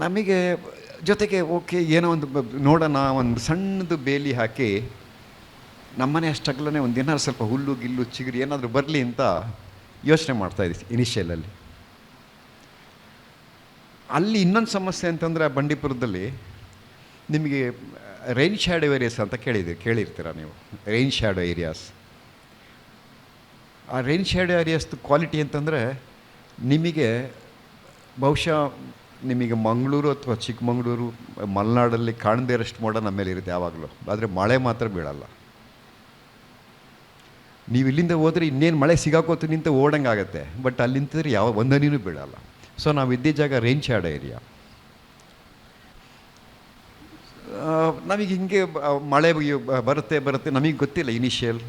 ನಮಗೆ. ಜೊತೆಗೆ ಏನೋ ಒಂದು ನೋಡೋಣ, ಒಂದು ಸಣ್ಣದು ಬೇಲಿ ಹಾಕಿ ನಮ್ಮನೆ ಅಷ್ಟಾಗಲೇ ಒಂದು ಏನಾದ್ರು ಸ್ವಲ್ಪ ಹುಲ್ಲು ಗಿಲ್ಲು ಚಿಗುರಿ ಏನಾದರೂ ಬರಲಿ ಅಂತ ಯೋಚನೆ ಮಾಡ್ತಾಯಿದ್ವಿ ಇನಿಷಿಯಲಲ್ಲಿ. ಅಲ್ಲಿ ಇನ್ನೊಂದು ಸಮಸ್ಯೆ ಅಂತಂದರೆ ಬಂಡೀಪುರದಲ್ಲಿ ನಿಮಗೆ ರೈನ್ ಶ್ಯಾಡೋ ಏರಿಯಾಸ್ ಅಂತ ಕೇಳಿರ್ತೀರ ನೀವು, ರೈನ್ ಶ್ಯಾಡೋ ಏರಿಯಾಸ್. ಆ ರೈನ್ ಶ್ಯಾಡೋ ಏರಿಯಾಸ್ದು ಕ್ವಾಲಿಟಿ ಅಂತಂದರೆ ನಿಮಗೆ ಬಹುಶಃ ನಿಮಗೆ ಮಂಗಳೂರು ಅಥವಾ ಚಿಕ್ಕಮಗಳೂರು, ಮಲೆನಾಡಲ್ಲಿ ಕಾಣದೇ ಇರೋಷ್ಟು ಮೋಡ ನಮ್ಮ ಮೇಲೆ ಇರುತ್ತೆ ಯಾವಾಗಲೂ, ಆದರೆ ಮಳೆ ಮಾತ್ರ ಬೀಳಲ್ಲ. ನೀವು ಇಲ್ಲಿಂದ ಹೋದರೆ ಇನ್ನೇನು ಮಳೆ ಸಿಗಾಕೋತು ನಿಂತ ಓಡಂಗಾಗತ್ತೆ, ಬಟ್ ಅಲ್ಲಿ ನಿಂತಿದ್ರೆ ಯಾವ ಒಂದನಿನೂ ಬೀಳಲ್ಲ. ಸೊ ನಾವು ಇದ್ದಿದ್ದ ಜಾಗ ರೈನ್ ಶ್ಯಾಡೋ ಏರಿಯಾ. ನಮಗೆ ಹಿಂಗೆ ಮಳೆ ಬರುತ್ತೆ ನಮಗೆ ಗೊತ್ತಿಲ್ಲ. ಇನಿಷಿಯಲ್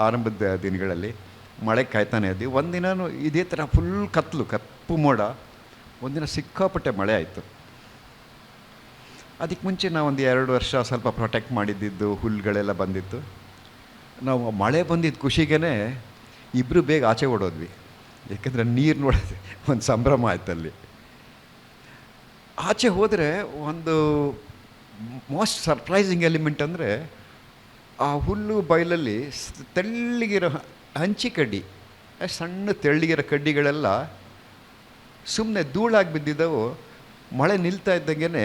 ಆರಂಭದ ದಿನಗಳಲ್ಲಿ ಮಳೆ ಕಾಯ್ತಾನೆ ಇದ್ದೀವಿ. ಒಂದಿನೂ ಇದೇ ಥರ ಫುಲ್ ಕಪ್ಪು ಮೋಡ, ಒಂದಿನ ಸಿಕ್ಕಾಪಟ್ಟೆ ಮಳೆ ಆಯಿತು. ಅದಕ್ಕೆ ಮುಂಚೆ ನಾವು ಒಂದು 2 ವರ್ಷ ಸ್ವಲ್ಪ ಪ್ರೊಟೆಕ್ಟ್ ಮಾಡಿದ್ದಿದ್ದು, ಹುಲ್ಲುಗಳೆಲ್ಲ ಬಂದಿತ್ತು. ನಾವು ಮಳೆ ಬಂದಿದ್ದ ಖುಷಿಗೇ ಇಬ್ಬರು ಬೇಗ ಆಚೆ ಓಡೋದ್ವಿ, ಯಾಕೆಂದರೆ ನೀರು ನೋಡೋದು ಒಂದು ಸಂಭ್ರಮ ಆಯ್ತಲ್ಲಿ. ಆಚೆ ಹೋದರೆ ಒಂದು ಮೋಸ್ಟ್ ಸರ್ಪ್ರೈಸಿಂಗ್ ಎಲಿಮೆಂಟ್ ಅಂದರೆ ಆ ಹುಲ್ಲು ಬಯಲಲ್ಲಿ ತೆಳ್ಳಗಿರೋ ಹಂಚಿ ಕಡ್ಡಿ, ಸಣ್ಣ ತೆಳ್ಳಗಿರೋ ಕಡ್ಡಿಗಳೆಲ್ಲ ಸುಮ್ಮನೆ ಧೂಳಾಗಿ ಬಿದ್ದಿದ್ದವು. ಮಳೆ ನಿಲ್ತಾ ಇದ್ದಂಗೆ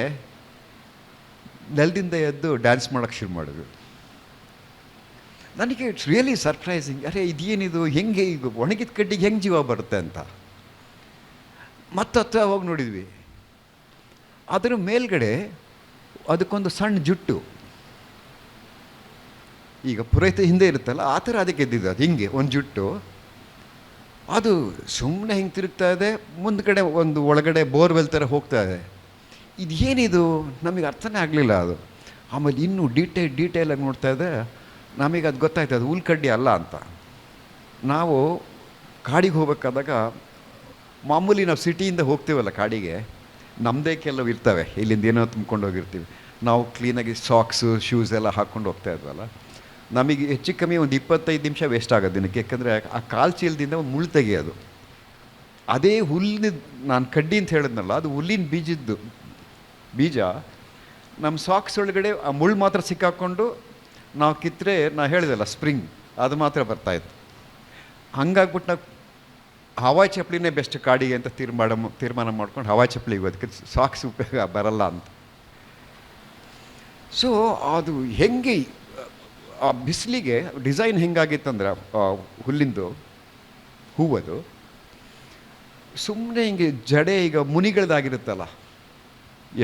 ನೆಲದಿಂದ ಎದ್ದು ಡ್ಯಾನ್ಸ್ ಮಾಡೋಕ್ಕೆ ಶುರು ಮಾಡಿದ್ವಿ. ನನಗೆ ಇಟ್ಸ್ ರಿಯಲಿ ಸರ್ಪ್ರೈಸಿಂಗ್. ಅರೆ ಇದೇನಿದು, ಹೆಂಗೆ ಈಗ ಒಣಗಿದ ಕಡ್ಡಿಗೆ ಹೆಂಗೆ ಜೀವ ಬರುತ್ತೆ ಅಂತ. ಮತ್ತೆ ಹೋಗಿ ನೋಡಿದ್ವಿ, ಅದರ ಮೇಲ್ಗಡೆ ಅದಕ್ಕೊಂದು ಸಣ್ಣ ಜುಟ್ಟು, ಈಗ ಪುರೋಹಿತ ಹಿಂದೆ ಇರುತ್ತಲ್ಲ ಆ ಥರ ಅದಕ್ಕೆ ಎದ್ದಿದ್ದು. ಅದು ಹಿಂಗೆ ಒಂದು ಜುಟ್ಟು, ಅದು ಸುಮ್ಮನೆ ಹಿಂಗೆ ತಿರುಗ್ತಾ ಇದೆ, ಮುಂದ್ಗಡೆ ಒಂದು ಒಳಗಡೆ ಬೋರ್ವೆಲ್ ಥರ ಹೋಗ್ತಾ ಇದೆ. ಇದೇನಿದು ನಮಗೆ ಅರ್ಥನೇ ಆಗಲಿಲ್ಲ ಅದು. ಆಮೇಲೆ ಇನ್ನೂ ಡೀಟೇಲಾಗಿ ನೋಡ್ತಾ ಇದೆ, ನಮಗೆ ಅದು ಗೊತ್ತಾಯ್ತು ಅದು ಹುಲ್ಕಡ್ಡಿ ಅಲ್ಲ ಅಂತ. ನಾವು ಕಾಡಿಗೆ ಹೋಗ್ಬೇಕಾದಾಗ ಮಾಮೂಲಿ ನಾವು ಸಿಟಿಯಿಂದ ಹೋಗ್ತೀವಲ್ಲ ಕಾಡಿಗೆ, ನಮ್ಮದೇ ಕೆಲವು ಇರ್ತವೆ, ಇಲ್ಲಿಂದ ಏನೋ ತುಂಬ್ಕೊಂಡು ಹೋಗಿರ್ತೀವಿ. ನಾವು ಕ್ಲೀನಾಗಿ ಸಾಕ್ಸು ಶೂಸ್ ಎಲ್ಲ ಹಾಕ್ಕೊಂಡು ಹೋಗ್ತಾ ಇದ್ವಲ್ಲ, ನಮಗೆ ಹೆಚ್ಚು ಕಮ್ಮಿ ಒಂದು 25 ನಿಮಿಷ ವೇಸ್ಟ್ ಆಗೋದು ದಿನಕ್ಕೆ. ಯಾಕಂದರೆ ಆ ಕಾಲು ಚೀಲದಿಂದ ಒಂದು ಮುಳ್ಳು ತೆಗೆಯೋದು. ಅದೇ ಹುಲ್ಲಿನ, ನಾನು ಕಡ್ಡಿ ಅಂತ ಹೇಳಿದ್ನಲ್ಲ, ಅದು ಹುಲ್ಲಿನ ಬೀಜ ನಮ್ಮ ಸಾಕ್ಸ್ ಒಳಗಡೆ ಆ ಮುಳ್ಳು ಮಾತ್ರ ಸಿಕ್ಕಾಕ್ಕೊಂಡು ನಾವು ಕಿತ್ತರೆ, ನಾ ಹೇಳಿದೆಲ್ಲ ಸ್ಪ್ರಿಂಗ್, ಅದು ಮಾತ್ರ ಬರ್ತಾಯಿತ್ತು. ಹಂಗಾಗ್ಬಿಟ್ಟು ನಾವು ಹವಾಯಿ ಚಪ್ಪಲಿನೇ ಬೆಸ್ಟ್ ಕಾಡಿಗೆ ಅಂತ ತೀರ್ಮಾನ ಮಾಡ್ಕೊಂಡು ಹವಾಯಿ ಚಪ್ಪಲಿಗೆ ಅದಕ್ಕೆ ಸಾಕ್ಸ್ ಉಪಯೋಗ ಬರಲ್ಲ ಅಂತ. ಸೊ ಅದು ಹೆಂಗೆ ಆ ಬಿಸಿಲಿಗೆ ಡಿಸೈನ್ ಹೆಂಗಾಗಿತ್ತಂದ್ರೆ ಹುಲ್ಲಿಂದು ಹೂವದು ಸುಮ್ಮನೆ ಹಿಂಗೆ ಜಡೆ, ಈಗ ಮುನಿಗಳದಾಗಿರುತ್ತಲ್ಲ,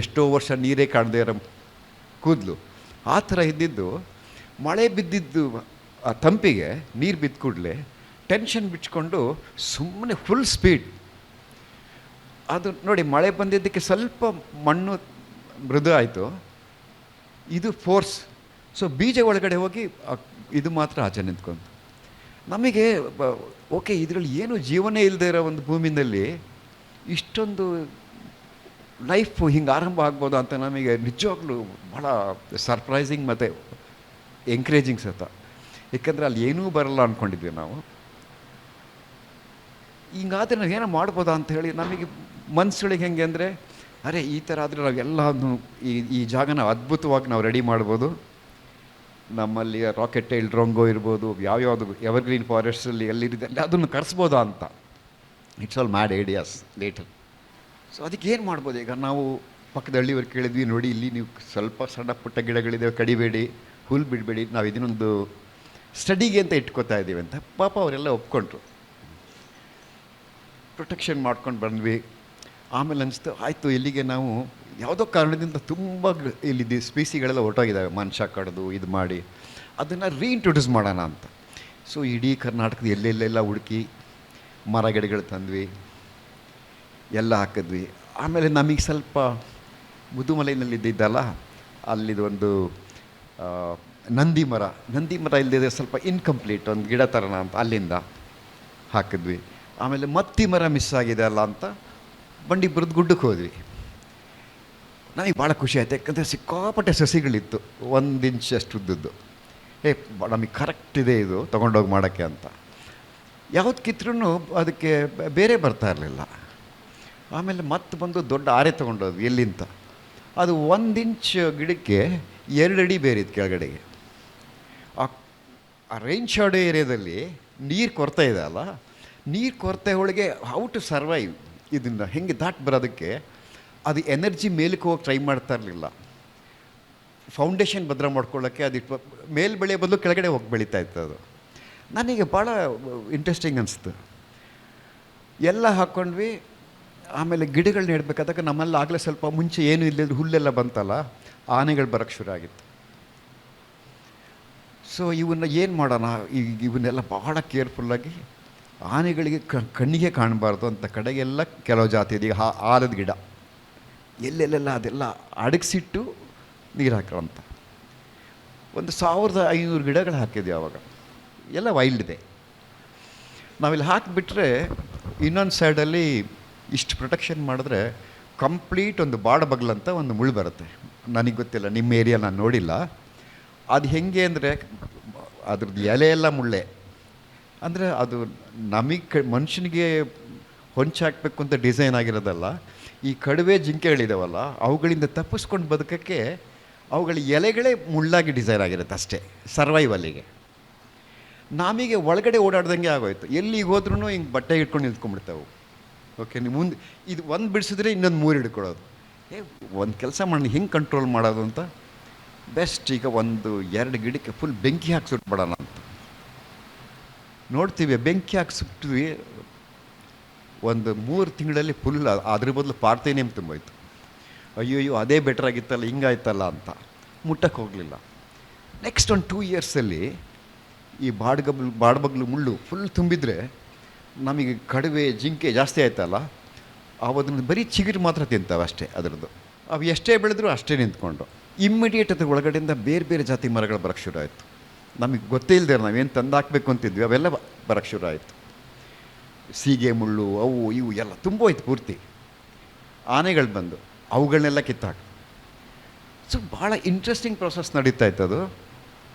ಎಷ್ಟೋ ವರ್ಷ ನೀರೇ ಕಾಣದೇ ಇರೋ ಕೂದಲು, ಆ ಥರ ಇದ್ದಿದ್ದು. ಮಳೆ ಬಿದ್ದಿದ್ದು ಆ ತಂಪಿಗೆ ನೀರು ಬಿದ್ದ ಕೂಡಲೇ ಟೆನ್ಷನ್ ಬಿಚ್ಕೊಂಡು ಸುಮ್ಮನೆ ಫುಲ್ ಸ್ಪೀಡ್. ಅದು ನೋಡಿ, ಮಳೆ ಬಂದಿದ್ದಕ್ಕೆ ಸ್ವಲ್ಪ ಮಣ್ಣು ಮೃದು ಆಯಿತು, ಇದು ಫೋರ್ಸ್. ಸೊ ಬೀಜ ಒಳಗಡೆ ಹೋಗಿ ಇದು ಮಾತ್ರ ಆಚೆ ನಿಂತ್ಕೊಂತು. ನಮಗೆ ಓಕೆ, ಇದರಲ್ಲಿ ಏನು ಜೀವನೇ ಇಲ್ಲದೆ ಇರೋ ಒಂದು ಭೂಮಿನಲ್ಲಿ ಇಷ್ಟೊಂದು ಲೈಫು ಹಿಂಗೆ ಆರಂಭ ಆಗ್ಬೋದು ಅಂತ ನಮಗೆ ನಿಜವಾಗ್ಲೂ ಭಾಳ ಸರ್ಪ್ರೈಸಿಂಗ್ ಮತ್ತು ಎಂಕರೇಜಿಂಗ್ ಸತ. ಏಕೆಂದರೆ ಅಲ್ಲಿ ಏನೂ ಬರಲ್ಲ ಅಂದ್ಕೊಂಡಿದ್ವಿ ನಾವು. ಹಿಂಗಾದರೆ ನಾವು ಏನೋ ಮಾಡ್ಬೋದಾ ಅಂತ ಹೇಳಿ ನಮಗೆ ಮನಸ್ಸೊಳಗೆ ಹೆಂಗೆ ಅಂದರೆ, ಅರೆ ಈ ಥರ ಆದರೆ ನಾವೆಲ್ಲನೂ ಈ ಜಾಗನ ಅದ್ಭುತವಾಗಿ ನಾವು ರೆಡಿ ಮಾಡ್ಬೋದು. ನಮ್ಮಲ್ಲಿ ರಾಕೆಟ್ ಟೈಲ್ ಡ್ರೋಂಗೋ ಇರ್ಬೋದು, ಯಾವ್ಯಾವುದು ಎವರ್ಗ್ರೀನ್ ಫಾರೆಸ್ಟಲ್ಲಿ ಎಲ್ಲಿದೆ ಅದನ್ನು ಕರೆಸ್ಬೋದಾ ಅಂತ. It's all mad ideas later. So ಅದಕ್ಕೆ ಏನು ಮಾಡ್ಬೋದು, ಈಗ ನಾವು ಪಕ್ಕದ ಹಳ್ಳಿಯವ್ರು ಕೇಳಿದ್ವಿ, ನೋಡಿ ಇಲ್ಲಿ ನೀವು ಸ್ವಲ್ಪ ಸಣ್ಣ ಪುಟ್ಟ ಗಿಡಗಳಿದೆ, ಕಡಿಬೇಡಿ, ಹುಲ್ಲು ಬಿಡಬೇಡಿ, ನಾವು ಇದನ್ನೊಂದು ಸ್ಟಡಿಗೆ ಅಂತ ಇಟ್ಕೋತಾ ಇದ್ದೀವಿ ಅಂತ. ಪಾಪ ಅವರೆಲ್ಲ ಒಪ್ಕೊಂಡ್ರು, ಪ್ರೊಟೆಕ್ಷನ್ ಮಾಡ್ಕೊಂಡು ಬಂದ್ವಿ. ಆಮೇಲೆ ಅನಿಸ್ತು, ಆಯಿತು ಇಲ್ಲಿಗೆ ನಾವು ಯಾವುದೋ ಕಾರಣದಿಂದ ತುಂಬ ಇಲ್ಲಿ ಸ್ಪೀಸಿಗಳೆಲ್ಲ ಹೊರಟೋಗಿದ್ದಾವೆ, ಮನುಷ್ಯ ಕಡ್ದು ಇದು ಮಾಡಿ, ಅದನ್ನು ರೀಇಂಟ್ರೊಡ್ಯೂಸ್ ಮಾಡೋಣ ಅಂತ. ಸೊ ಇಡೀ ಕರ್ನಾಟಕದ ಎಲ್ಲೆಲ್ಲೆಲ್ಲ ಹುಡುಕಿ ಮರ ಗಿಡಗಳು ತಂದ್ವಿ, ಎಲ್ಲ ಹಾಕಿದ್ವಿ. ಆಮೇಲೆ ನಮಗೆ ಸ್ವಲ್ಪ ಮುದುಮಲೈನಲ್ಲಿದ್ದಿದ್ದಲ್ಲ, ಅಲ್ಲಿದೊಂದು ನಂದಿ ಮರ ಇಲ್ಲದಿದ್ದರೆ ಸ್ವಲ್ಪ ಇನ್ಕಂಪ್ಲೀಟ್ ಒಂದು ಗಿಡ ತರೋಣ ಅಂತ ಅಲ್ಲಿಂದ ಹಾಕಿದ್ವಿ. ಆಮೇಲೆ ಮತ್ತಿ ಮರ ಮಿಸ್ ಆಗಿದೆ ಅಲ್ಲ ಅಂತ ಬಂಡಿ ಬರೆದು ಗುಡ್ಡಕ್ಕೆ ಹೋದ್ವಿ. ನನಗೆ ಭಾಳ ಖುಷಿ ಆಯ್ತು, ಯಾಕಂದರೆ ಸಿಕ್ಕಾಪಟ್ಟೆ ಸಸಿಗಳಿತ್ತು 1 ಇಂಚ್ ಅಷ್ಟು ಉದ್ದದ್ದು. ನಮಗೆ ಕರೆಕ್ಟ್ ಇದೆ ಇದು ತೊಗೊಂಡೋಗಿ ಮಾಡೋಕ್ಕೆ ಅಂತ. ಯಾವ್ದು ಕಿತ್ರೂ ಅದಕ್ಕೆ ಬೇರೆ ಬರ್ತಾ ಇರಲಿಲ್ಲ. ಆಮೇಲೆ ಮತ್ತೆ ಬಂದು ದೊಡ್ಡ ಆರೆ ತೊಗೊಂಡೋದ್ವಿ ಎಲ್ಲಿಂತ. ಅದು 1 ಇಂಚ್ ಗಿಡಕ್ಕೆ 2 ಅಡಿ ಬೇರೆ ಇತ್ತು ಕೆಳಗಡೆಗೆ. ಆ ರೈನ್ ಶಾಡೋ ಏರಿಯಾದಲ್ಲಿ ನೀರು ಕೊರತೆ ಇದೆ ಅಲ್ಲ, ನೀರು ಕೊರತೆ ಒಳಗೆ ಹೌ ಟು ಸರ್ವೈವ್, ಇದನ್ನು ಹೆಂಗೆ ದಾಟ್ ಬರೋದಕ್ಕೆ ಅದು ಎನರ್ಜಿ ಮೇಲಕ್ಕೆ ಹೋಗಿ ಟ್ರೈ ಮಾಡ್ತಾ ಇರಲಿಲ್ಲ. ಫೌಂಡೇಶನ್ ಭದ್ರ ಮಾಡ್ಕೊಳ್ಳೋಕ್ಕೆ ಅದು ಮೇಲೆ ಬೆಳೆಯೋ ಬದಲು ಕೆಳಗಡೆ ಹೋಗಿ ಬೆಳೀತಾ ಇತ್ತು. ಅದು ನನಗೆ ಭಾಳ ಇಂಟ್ರೆಸ್ಟಿಂಗ್ ಅನಿಸ್ತು. ಎಲ್ಲ ಹಾಕ್ಕೊಂಡ್ವಿ. ಆಮೇಲೆ ಗಿಡಗಳು ನೆಡಬೇಕಾದಾಗ ನಮ್ಮಲ್ಲಿ ಆಗಲೇ ಸ್ವಲ್ಪ ಮುಂಚೆ ಏನು ಇಲ್ಲದ ಹುಲ್ಲೆಲ್ಲ ಬಂತಲ್ಲ, ಆನೆಗಳು ಬರೋಕ್ಕೆ ಶುರು ಆಗಿತ್ತು. ಸೊ ಇವನ್ನ ಏನು ಮಾಡೋಣ, ಇವನ್ನೆಲ್ಲ ಭಾಳ ಕೇರ್ಫುಲ್ಲಾಗಿ, ಆನೆಗಳಿಗೆ ಕಣ್ಣಿಗೆ ಕಾಣಬಾರ್ದು ಅಂತ ಕಡೆಗೆಲ್ಲ ಕೆಲವು ಜಾತಿ ಇದೆ. ಈಗ ಆಲದ ಗಿಡ ಎಲ್ಲೆಲ್ಲೆಲ್ಲ ಅದೆಲ್ಲ ಅಡಗಿಸಿಟ್ಟು ನೀರು ಹಾಕೋಂಥ ಒಂದು 1500 ಗಿಡಗಳು ಹಾಕಿದ್ವಿ ಆವಾಗ. ಎಲ್ಲ ವೈಲ್ಡ್ ಇದೆ. ನಾವಿಲ್ಲಿ ಹಾಕಿಬಿಟ್ರೆ ಇನ್ನೊಂದು ಸೈಡಲ್ಲಿ ಇಷ್ಟು ಪ್ರೊಟೆಕ್ಷನ್ ಮಾಡಿದ್ರೆ ಕಂಪ್ಲೀಟ್ ಒಂದು ಬಾಡಬಗ್ಲಂತ ಒಂದು ಮುಳ್ಳು ಬರುತ್ತೆ. ನನಗೆ ಗೊತ್ತಿಲ್ಲ, ನಿಮ್ಮ ಏರಿಯಾ ನಾನು ನೋಡಿಲ್ಲ. ಅದು ಹೆಂಗೆ ಅಂದರೆ ಅದ್ರದ್ದು ಎಲೆ ಎಲ್ಲ ಮುಳ್ಳೆ. ಅಂದರೆ ಅದು ನಮಗೆ ಮನುಷ್ಯನಿಗೆ ಹೊಂಚಾಕಬೇಕು ಅಂತ ಡಿಸೈನ್ ಆಗಿರೋದಲ್ಲ. ಈ ಕಡುವೆ ಜಿಂಕೆಗಳಿದಾವಲ್ಲ, ಅವುಗಳಿಂದ ತಪ್ಪಿಸ್ಕೊಂಡು ಬದುಕೋಕ್ಕೆ ಅವುಗಳ ಎಲೆಗಳೇ ಮುಳ್ಳಾಗಿ ಡಿಸೈನ್ ಆಗಿರುತ್ತೆ ಅಷ್ಟೇ, ಸರ್ವೈವಲ್ಲಿಗೆ. ನಮಗೆ ಒಳಗಡೆ ಓಡಾಡ್ದಂಗೆ ಆಗೋಯ್ತು. ಎಲ್ಲಿಗೆ ಹೋದ್ರೂ ಹಿಂಗೆ ಬಟ್ಟೆ ಇಟ್ಕೊಂಡು ನಿಂತ್ಕೊಂಡ್ಬಿಡ್ತಾವೆ. ಓಕೆ, ನೀವು ಮುಂದೆ ಇದು ಒಂದು ಬಿಡಿಸಿದ್ರೆ ಇನ್ನೊಂದು 3 ಹಿಡ್ಕೊಳ್ಳೋದು. ಒಂದು ಕೆಲಸ ಮಾಡಿ ಹೆಂಗೆ ಕಂಟ್ರೋಲ್ ಮಾಡೋದು ಅಂತ ಬೆಸ್ಟ್ ಈಗ ಒಂದು 2 ಗಿಡಕ್ಕೆ ಫುಲ್ ಬೆಂಕಿ ಹಾಕಿ ಸುಟ್ಬಿಡೋಣ ಅಂತ ನೋಡ್ತೀವಿ. ಬೆಂಕಿ ಹಾಕಿ ಸುಟ್ವಿ, ಒಂದು 3 ತಿಂಗಳಲ್ಲಿ ಫುಲ್ ಅದ್ರ ಬದಲು ಪಾರ್ಥೇನಿಯಂ ತುಂಬೋಯ್ತು. ಅಯ್ಯೋ ಅದೇ ಬೆಟರ್ ಆಗಿತ್ತಲ್ಲ, ಹಿಂಗಾಯ್ತಲ್ಲ ಅಂತ ಮುಟ್ಟಕ್ಕೆ ಹೋಗಲಿಲ್ಲ. ನೆಕ್ಸ್ಟ್ ಒಂದು 2 ಇಯರ್ಸಲ್ಲಿ ಈ ಬಾಡ್ಬಗ್ಲು ಮುಳ್ಳು ಫುಲ್ ತುಂಬಿದರೆ ನಮಗೆ ಕಡುವೆ ಜಿಂಕೆ ಜಾಸ್ತಿ ಆಯ್ತಲ್ಲ, ಅವದನ್ನು ಬರೀ ಚಿಗುರು ಮಾತ್ರ ತಿಂತಾವೆ ಅಷ್ಟೇ. ಅದರದ್ದು ಅವು ಎಷ್ಟೇ ಬೆಳೆದ್ರು ಅಷ್ಟೇ ನಿಂತ್ಕೊಂಡು ಇಮ್ಮಿಡಿಯೇಟ್ ಅದ್ರ ಒಳಗಡೆಯಿಂದ ಬೇರೆ ಬೇರೆ ಜಾತಿ ಮರಗಳು ಬರೋಕ್ಕೆ ಶುರು ಆಯಿತು. ನಮಗೆ ಗೊತ್ತೇ ಇಲ್ಲದೆ ನಾವೇನು ತಂದಾಕಬೇಕು ಅಂತಿದ್ವಿ ಅವೆಲ್ಲ ಬರೋಕ್ಕೆ ಶುರು ಆಯಿತು. ಸೀಗೆ ಮುಳ್ಳು ಅವು ಇವು ಎಲ್ಲ ತುಂಬೋಯ್ತು ಪೂರ್ತಿ. ಆನೆಗಳು ಬಂದು ಅವುಗಳನ್ನೆಲ್ಲ ಕಿತ್ತಾಕಿ. ಸೊ ಭಾಳ ಇಂಟ್ರೆಸ್ಟಿಂಗ್ ಪ್ರೊಸೆಸ್ ನಡೀತಾ ಇತ್ತು. ಅದು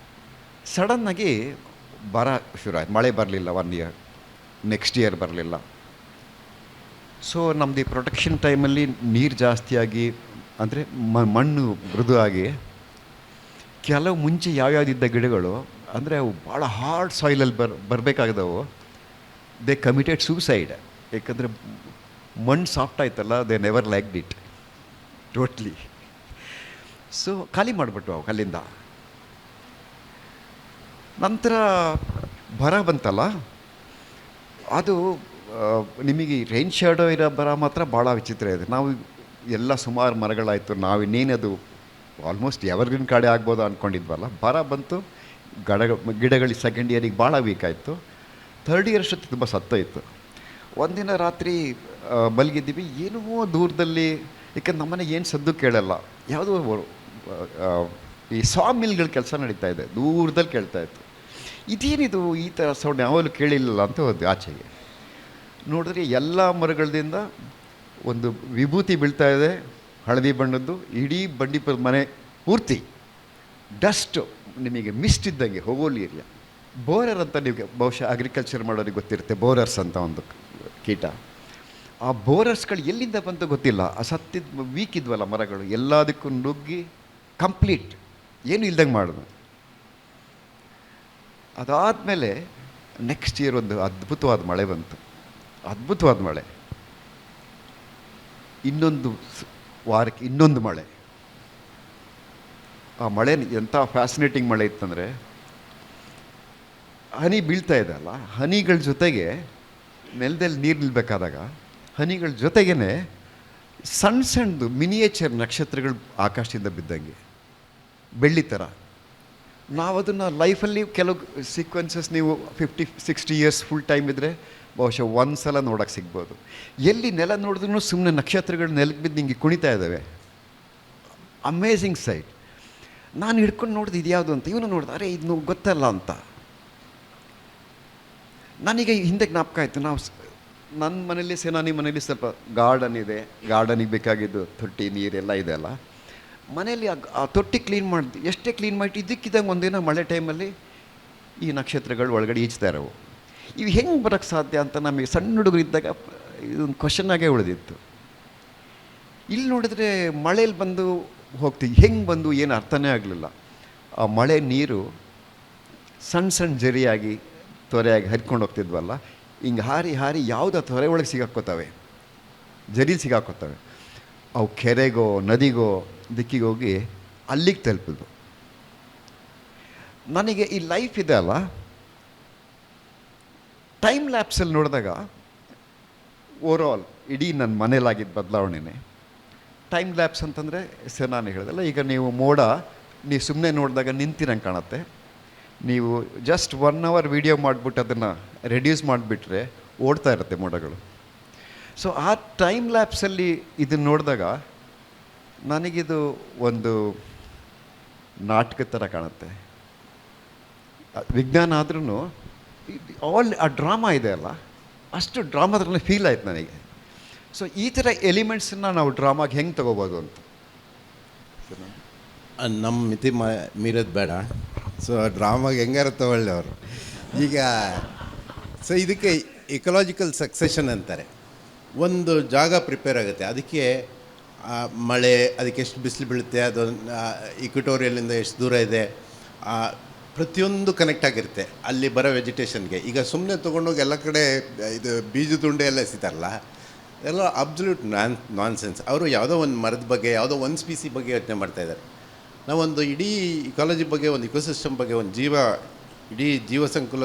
ಸಡನ್ನಾಗಿ ಬರ ಶುರು ಆಯ್ತು. ಮಳೆ ಬರಲಿಲ್ಲ 1 ಇಯರ್, ನೆಕ್ಸ್ಟ್ ಇಯರ್ ಬರಲಿಲ್ಲ. ಸೊ ನಮ್ಮದು ಈ ಪ್ರೊಟೆಕ್ಷನ್ ಟೈಮಲ್ಲಿ ನೀರು ಜಾಸ್ತಿಯಾಗಿ, ಅಂದರೆ ಮಣ್ಣು ಮೃದು ಆಗಿ, ಕೆಲವು ಮುಂಚೆ ಯಾವ್ಯಾವುದಿದ್ದ ಗಿಡಗಳು ಅಂದರೆ ಅವು ಭಾಳ ಹಾರ್ಡ್ ಸಾಯಿಲಲ್ಲಿ ಬರಬೇಕಾಗದವು, ದೇ ಕಮಿಟೆಡ್ ಸೂಸೈಡ್. ಯಾಕಂದರೆ ಮಣ್ಣು ಸಾಫ್ಟ್ ಆಯ್ತಲ್ಲ, they never liked it totally. So ಖಾಲಿ ಮಾಡಿಬಿಟ್ಟು ಅವು ಅಲ್ಲಿಂದ. ನಂತರ ಬರ ಬಂತಲ್ಲ, ಅದು ನಿಮಗೆ ರೈನ್ ಶ್ಯಾಡೋ ಇರೋ ಬರ ಮಾತ್ರ ಭಾಳ ವಿಚಿತ್ರ ಇದೆ. ನಾವು ಎಲ್ಲ ಸುಮಾರು ಮರಗಳಾಯಿತು, ನಾವು ಇನ್ನೇನದು ಆಲ್ಮೋಸ್ಟ್ ಎವರ್ಗ್ರೀನ್ ಕಾಡೆ ಆಗ್ಬೋದು ಅಂದ್ಕೊಂಡಿದ್ವಲ್ಲ. ಬರ ಬಂತು, ಗಿಡಗಳಿಗೆ ಸೆಕೆಂಡ್ ಇಯರಿಗೆ ಭಾಳ ವೀಕ್ ಆಯಿತು. 3rd ಇಯರ್ ಅಷ್ಟೊತ್ತು ತುಂಬ ಸತ್ತೋಯ್ತು. ಒಂದಿನ ರಾತ್ರಿ ಮಲಗಿದ್ದೀವಿ, ಏನೋ ದೂರದಲ್ಲಿ, ಯಾಕಂದ್ರೆ ನಮ್ಮನೆಗೆ ಏನು ಸದ್ದು ಕೇಳಲ್ಲ, ಯಾವುದೋ ಈ ಸಾ ಮಿಲ್ಗಳ ಕೆಲಸ ನಡೀತಾ ಇದೆ, ದೂರದಲ್ಲಿ ಕೇಳ್ತಾಯಿತ್ತು. ಇದೇನಿದು ಈ ಥರ ಸೌಂಡ್ ಯಾವಾಗಲೂ ಕೇಳಿಲ್ಲ ಅಂತ ಹೋದ್ವಿ ಆಚೆಗೆ. ನೋಡಿದ್ರೆ ಎಲ್ಲ ಮರಗಳದಿಂದ ಒಂದು ವಿಭೂತಿ ಬೀಳ್ತಾ ಇದೆ, ಹಳದಿ ಬಣ್ಣದ್ದು. ಇಡೀ ಬಂಡೀಪುರದ ಮನೆ ಪೂರ್ತಿ ಡಸ್ಟು, ನಿಮಗೆ ಮಿಸ್ಟ್ ಇದ್ದಂಗೆ ಹೋಗೋಲಿ ಏರಿಯಾ. ಬೋರರ್ ಅಂತ ನೀವು ಬಹುಶಃ ಅಗ್ರಿಕಲ್ಚರ್ ಮಾಡೋರಿಗೆ ಗೊತ್ತಿರುತ್ತೆ, ಬೋರರ್ಸ್ ಅಂತ ಒಂದು ಕೀಟ. ಆ ಬೋರರ್ಸ್ಗಳು ಎಲ್ಲಿಂದ ಬಂತು ಗೊತ್ತಿಲ್ಲ. ಆ ಸತ್ತಿದ್ದು ವೀಕ್ ಇದ್ವಲ್ಲ ಮರಗಳು, ಎಲ್ಲದಕ್ಕೂ ನುಗ್ಗಿ ಕಂಪ್ಲೀಟ್ ಏನು ಇಲ್ದಂಗೆ ಮಾಡಿದ್ವು. ಅದಾದಮೇಲೆ ನೆಕ್ಸ್ಟ್ ಇಯರ್ ಒಂದು ಅದ್ಭುತವಾದ ಮಳೆ ಬಂತು, ಅದ್ಭುತವಾದ ಮಳೆ. ಇನ್ನೊಂದು ವಾರಕ್ಕೆ ಇನ್ನೊಂದು ಮಳೆ. ಆ ಮಳೆ ಎಂಥ ಫ್ಯಾಸಿನೇಟಿಂಗ್ ಮಳೆ ಇತ್ತಂದರೆ, ಹನಿ ಬೀಳ್ತಾ ಇದೆ ಅಲ್ಲ, ಹನಿಗಳ ಜೊತೆಗೆ ನೆಲದಲ್ಲಿ ನೀರು ನಿಲ್ಬೇಕಾದಾಗ ಹನಿಗಳ ಜೊತೆಗೇ ಸಣ್ಣದು ಮಿನಿಯೇಚರ್ ನಕ್ಷತ್ರಗಳು ಆಕಾಶದಿಂದ ಬಿದ್ದಂಗೆ, ಬೆಳ್ಳಿ ಥರ. ನಾವು ಅದನ್ನು ಲೈಫಲ್ಲಿ ಕೆಲವು ಸೀಕ್ವೆನ್ಸಸ್ ನೀವು 50-60 ಇಯರ್ಸ್ ಫುಲ್ ಟೈಮ್ ಇದ್ದರೆ ಬಹುಶಃ ಒಂದು ಸಲ ನೋಡೋಕ್ಕೆ ಸಿಗ್ಬೋದು. ಎಲ್ಲಿ ನೆಲ ನೋಡಿದ್ರೂ ಸುಮ್ಮನೆ ನಕ್ಷತ್ರಗಳು ನೆಲಕ್ಕೆ ಬಿದ್ದು ನಿಂಗೆ ಕುಣಿತಾ ಇದ್ದಾವೆ. Amazing site. ನಾನು ಹಿಡ್ಕೊಂಡು ನೋಡಿದೆ ಇದ್ಯಾವುದು ಅಂತ. ಇವನು ನೋಡಿದೆ, ಅರೆ ಇದು ಗೊತ್ತಲ್ಲ ಅಂತ. ನನಗೆ ಹಿಂದೆ ಜ್ಞಾಪಕ ಆಯಿತು, ನಾವು ನನ್ನ ಮನೇಲಿ, ಸೇನಾನಿ ಮನೇಲಿ ಸ್ವಲ್ಪ ಗಾರ್ಡನ್ ಇದೆ, ಗಾರ್ಡನಿಗೆ ಬೇಕಾಗಿದ್ದು ತೊಟ್ಟಿ ನೀರೆಲ್ಲ ಇದೆ ಅಲ್ಲ. ಮನೇಲಿ ಆ ತೊಟ್ಟಿ ಕ್ಲೀನ್ ಮಾಡಿದ್ವಿ, ಎಷ್ಟೇ ಕ್ಲೀನ್ ಮಾಡಿ ಇದಕ್ಕಿದ್ದಂಗೆ ಒಂದಿನ ಮಳೆ ಟೈಮಲ್ಲಿ ಈ ನಕ್ಷತ್ರಗಳು ಒಳಗಡೆ ಈಜ್ತಾ ಇರೋವು. ಇವು ಹೆಂಗೆ ಬರೋಕ್ಕೆ ಸಾಧ್ಯ ಅಂತ ನಮಗೆ ಸಣ್ಣ ಹುಡುಗರಿದ್ದಾಗ ಇದೊಂದು ಕ್ವಶನ್ನಾಗೇ ಉಳಿದಿತ್ತು. ಇಲ್ಲಿ ನೋಡಿದ್ರೆ ಮಳೇಲಿ ಬಂದು ಹೋಗ್ತೀವಿ, ಹೆಂಗೆ ಬಂದು ಏನು ಅರ್ಥನೇ ಆಗಲಿಲ್ಲ. ಆ ಮಳೆ ನೀರು ಸಣ್ಣ ಜರಿಯಾಗಿ ತೊರೆಯಾಗಿ ಹರ್ಕೊಂಡು ಹೋಗ್ತಿದ್ವಲ್ಲ, ಹಿಂಗೆ ಹಾರಿ ಹಾರಿ ಯಾವುದೋ ತೊರೆ ಒಳಗೆ ಸಿಗಾಕ್ಕೋತವೆ, ಜರೀಲಿ ಸಿಗಾಕ್ಕೋತವೆ. ಅವು ಕೆರೆಗೋ ನದಿಗೋ ದಿಕ್ಕಿಗೆ ಹೋಗಿ ಅಲ್ಲಿಗೆ ತಲುಪಿದ್ವು. ನನಗೆ ಈ ಲೈಫ್ ಇದೆ ಅಲ್ಲ, ಟೈಮ್ ಲ್ಯಾಪ್ಸಲ್ಲಿ ನೋಡಿದಾಗ ಓವರಾಲ್ ಇಡೀ ನನ್ನ ಮನೇಲಾಗಿದ್ದ ಬದಲಾವಣೆನೇ ಟೈಮ್ ಲ್ಯಾಪ್ಸ್ ಅಂತಂದರೆ. ನಾನು ಹೇಳಿದಲ್ಲ, ಈಗ ನೀವು ಮೋಡ ನೀವು ಸುಮ್ಮನೆ ನೋಡಿದಾಗ ನಿಂತಿರಂಗೆ ಕಾಣುತ್ತೆ. ನೀವು ಜಸ್ಟ್ 1 hour ವೀಡಿಯೋ ಮಾಡಿಬಿಟ್ಟು ಅದನ್ನು ರೆಡ್ಯೂಸ್ ಮಾಡಿಬಿಟ್ರೆ ಓಡ್ತಾ ಇರುತ್ತೆ ಮೋಡಗಳು. ಸೊ ಆ ಟೈಮ್ ಲ್ಯಾಪ್ಸಲ್ಲಿ ಇದನ್ನು ನೋಡಿದಾಗ ನನಗಿದು ಒಂದು ನಾಟಕದ ಥರ ಕಾಣುತ್ತೆ. ವಿಜ್ಞಾನ ಆದ್ರೂ ಆಲ್ ಆ ಡ್ರಾಮಾ ಇದೆ ಅಲ್ಲ, ಅಷ್ಟು ಡ್ರಾಮಾದ್ರಲ್ಲೇ ಫೀಲ್ ಆಯ್ತು ನನಗೆ. ಸೊ ಈ ಥರ ಎಲಿಮೆಂಟ್ಸನ್ನು ನಾವು ಡ್ರಾಮಾಗೆ ಹೆಂಗೆ ತೊಗೋಬೋದು ಅಂತ. ನಮ್ಮ ಮಿತಿ ಮೀರೋದು ಬೇಡ. ಸೊ ಡ್ರಾಮಾಗೆ ಹೆಂಗಾರ ತಗೊಳ್ಳಿ ಅವರು. ಈಗ ಸೊ ಇದಕ್ಕೆ ಇಕಲಾಜಿಕಲ್ ಸಕ್ಸೆಷನ್ ಅಂತಾರೆ. ಒಂದು ಜಾಗ ಪ್ರಿಪೇರ್ ಆಗುತ್ತೆ, ಅದಕ್ಕೆ ಮಳೆ, ಅದಕ್ಕೆ ಎಷ್ಟು ಬಿಸಿಲು ಬೀಳುತ್ತೆ, ಅದು ಇಕ್ವಿಟೋರಿಯಲಿಂದ ಎಷ್ಟು ದೂರ ಇದೆ, ಪ್ರತಿಯೊಂದು ಕನೆಕ್ಟ್ ಆಗಿರುತ್ತೆ ಅಲ್ಲಿ ಬರೋ ವೆಜಿಟೇಷನ್ಗೆ. ಈಗ ಸುಮ್ಮನೆ ತೊಗೊಂಡೋಗಿ ಎಲ್ಲ ಕಡೆ ಇದು ಬೀಜದ ಉಂಡೆ ಎಲ್ಲ ಎಸಿತಾರಲ್ಲ, ಎಲ್ಲ ಅಬ್ಸಲ್ಯೂಟ್ ನಾನ್ಸೆನ್ಸ್. ಅವರು ಯಾವುದೋ ಒಂದು ಮರದ ಬಗ್ಗೆ, ಯಾವುದೋ ಒಂದು ಸ್ಪೀಸಿ ಬಗ್ಗೆ ಯೋಚನೆ ಮಾಡ್ತಾಯಿದ್ದಾರೆ. ನಾವೊಂದು ಇಡೀ ಇಕಾಲಜಿ ಬಗ್ಗೆ, ಒಂದು ಇಕೋಸಿಸ್ಟಮ್ ಬಗ್ಗೆ, ಒಂದು ಇಡೀ ಜೀವಸಂಕುಲ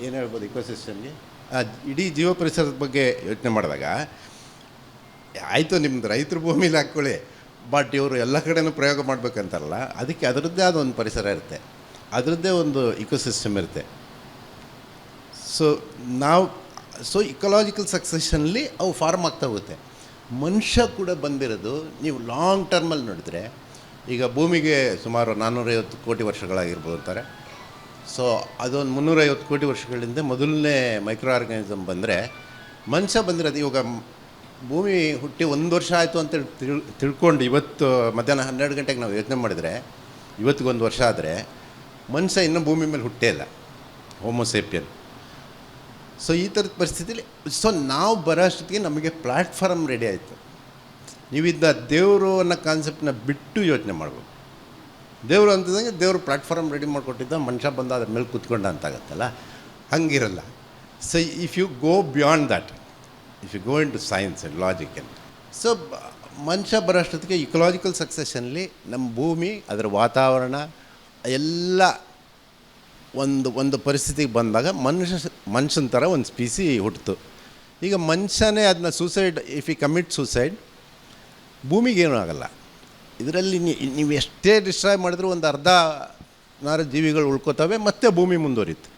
ಏನು ಹೇಳ್ಬೋದು ಇಕೋಸಿಸ್ಟಮ್ಗೆ, ಇಡೀ ಜೀವ ಪರಿಸರದ ಬಗ್ಗೆ ಯೋಚನೆ ಮಾಡಿದಾಗ ಆಯಿತು ನಿಮ್ಮದು ರೈತರ ಭೂಮಿಲಿ ಹಾಕ್ಕೊಳ್ಳಿ, ಬಟ್ ಇವರು ಎಲ್ಲ ಕಡೆನೂ ಪ್ರಯೋಗ ಮಾಡಬೇಕಂತಾರಲ್ಲ, ಅದಕ್ಕೆ ಅದರದ್ದೇ ಆದ ಒಂದು ಪರಿಸರ ಇರುತ್ತೆ, ಅದರದ್ದೇ ಒಂದು ಇಕೋಸಿಸ್ಟಮ್ ಇರುತ್ತೆ. ಸೊ ಇಕಲಾಜಿಕಲ್ ಸಕ್ಸೆಷನ್ಲಿ ಅವು ಫಾರ್ಮ್ ಆಗ್ತಾ ಹೋಗುತ್ತೆ. ಮನುಷ್ಯ ಕೂಡ ಬಂದಿರೋದು ನೀವು ಲಾಂಗ್ ಟರ್ಮಲ್ಲಿ ನೋಡಿದ್ರೆ, ಈಗ ಭೂಮಿಗೆ ಸುಮಾರು 450 ಕೋಟಿ ವರ್ಷಗಳಾಗಿರ್ಬೋದು ಅಂತಾರೆ. ಸೊ ಅದೊಂದು 350 ಕೋಟಿ ವರ್ಷಗಳಿಂದ ಮೊದಲನೇ ಮೈಕ್ರೋ ಆರ್ಗಾನಿಸಮ್ ಬಂದರೆ, ಮನುಷ್ಯ ಬಂದಿರೋದು ಇವಾಗ ಭೂಮಿ ಹುಟ್ಟಿ 1 ವರ್ಷ ಆಯಿತು ಅಂತ ತಿಳ್ಕೊಂಡು ಇವತ್ತು ಮಧ್ಯಾಹ್ನ 12 ಗಂಟೆಗೆ ನಾವು ಯೋಚನೆ ಮಾಡಿದರೆ, ಇವತ್ತಿಗೊಂದು ವರ್ಷ ಆದರೆ ಮನುಷ್ಯ ಇನ್ನೂ ಭೂಮಿ ಮೇಲೆ ಹುಟ್ಟೇ ಇಲ್ಲ, ಹೋಮೋಸೇಪಿಯನ್. ಸೊ ಈ ಥರದ ಪರಿಸ್ಥಿತಿಲಿ ನಾವು ಬರೋ ಅಷ್ಟೊತ್ತಿಗೆ ನಮಗೆ ಪ್ಲ್ಯಾಟ್ಫಾರ್ಮ್ ರೆಡಿ ಆಯಿತು. ನೀವಿದ್ದ ದೇವರು ಅನ್ನೋ ಕಾನ್ಸೆಪ್ಟನ್ನ ಬಿಟ್ಟು ಯೋಚನೆ ಮಾಡ್ಬೋದು. ದೇವರು ಅಂತಂದಂಗೆ ದೇವರು ಪ್ಲ್ಯಾಟ್ಫಾರ್ಮ್ ರೆಡಿ ಮಾಡಿಕೊಟ್ಟಿದ್ದ, ಮನುಷ್ಯ ಬಂದ ಅದ್ರ ಮೇಲೆ ಕೂತ್ಕೊಂಡ ಅಂತಾಗತ್ತಲ್ಲ, ಹಂಗಿರಲ್ಲ. So if you go beyond that, if you go into science and logic and so ಮನುಷ್ಯ ಬರೋ ಅಷ್ಟೊತ್ತಿಗೆ ಇಕಲಾಜಿಕಲ್ ಸಕ್ಸೆಷನ್ಲಿ ನಮ್ಮ ಭೂಮಿ, ಅದರ ವಾತಾವರಣ ಎಲ್ಲ ಒಂದು ಪರಿಸ್ಥಿತಿಗೆ ಬಂದಾಗ ಮನುಷ್ಯನ ಥರ ಒಂದು ಸ್ಪೀಸಿ ಹುಟ್ಟಿತು. ಈಗ ಮನುಷ್ಯನೇ ಅದನ್ನ ಇಫ್ ಯು ಕಮಿಟ್ ಸೂಸೈಡ್, ಭೂಮಿಗೇನೂ ಆಗಲ್ಲ. ಇದರಲ್ಲಿ ನೀವು ಎಷ್ಟೇ ಡಿಸ್ಟ್ರಾಯ್ ಮಾಡಿದ್ರೂ ಒಂದು ಅರ್ಧ ಜೀವಿಗಳು ಉಳ್ಕೋತವೆ, ಮತ್ತೆ ಭೂಮಿ ಮುಂದುವರಿತು.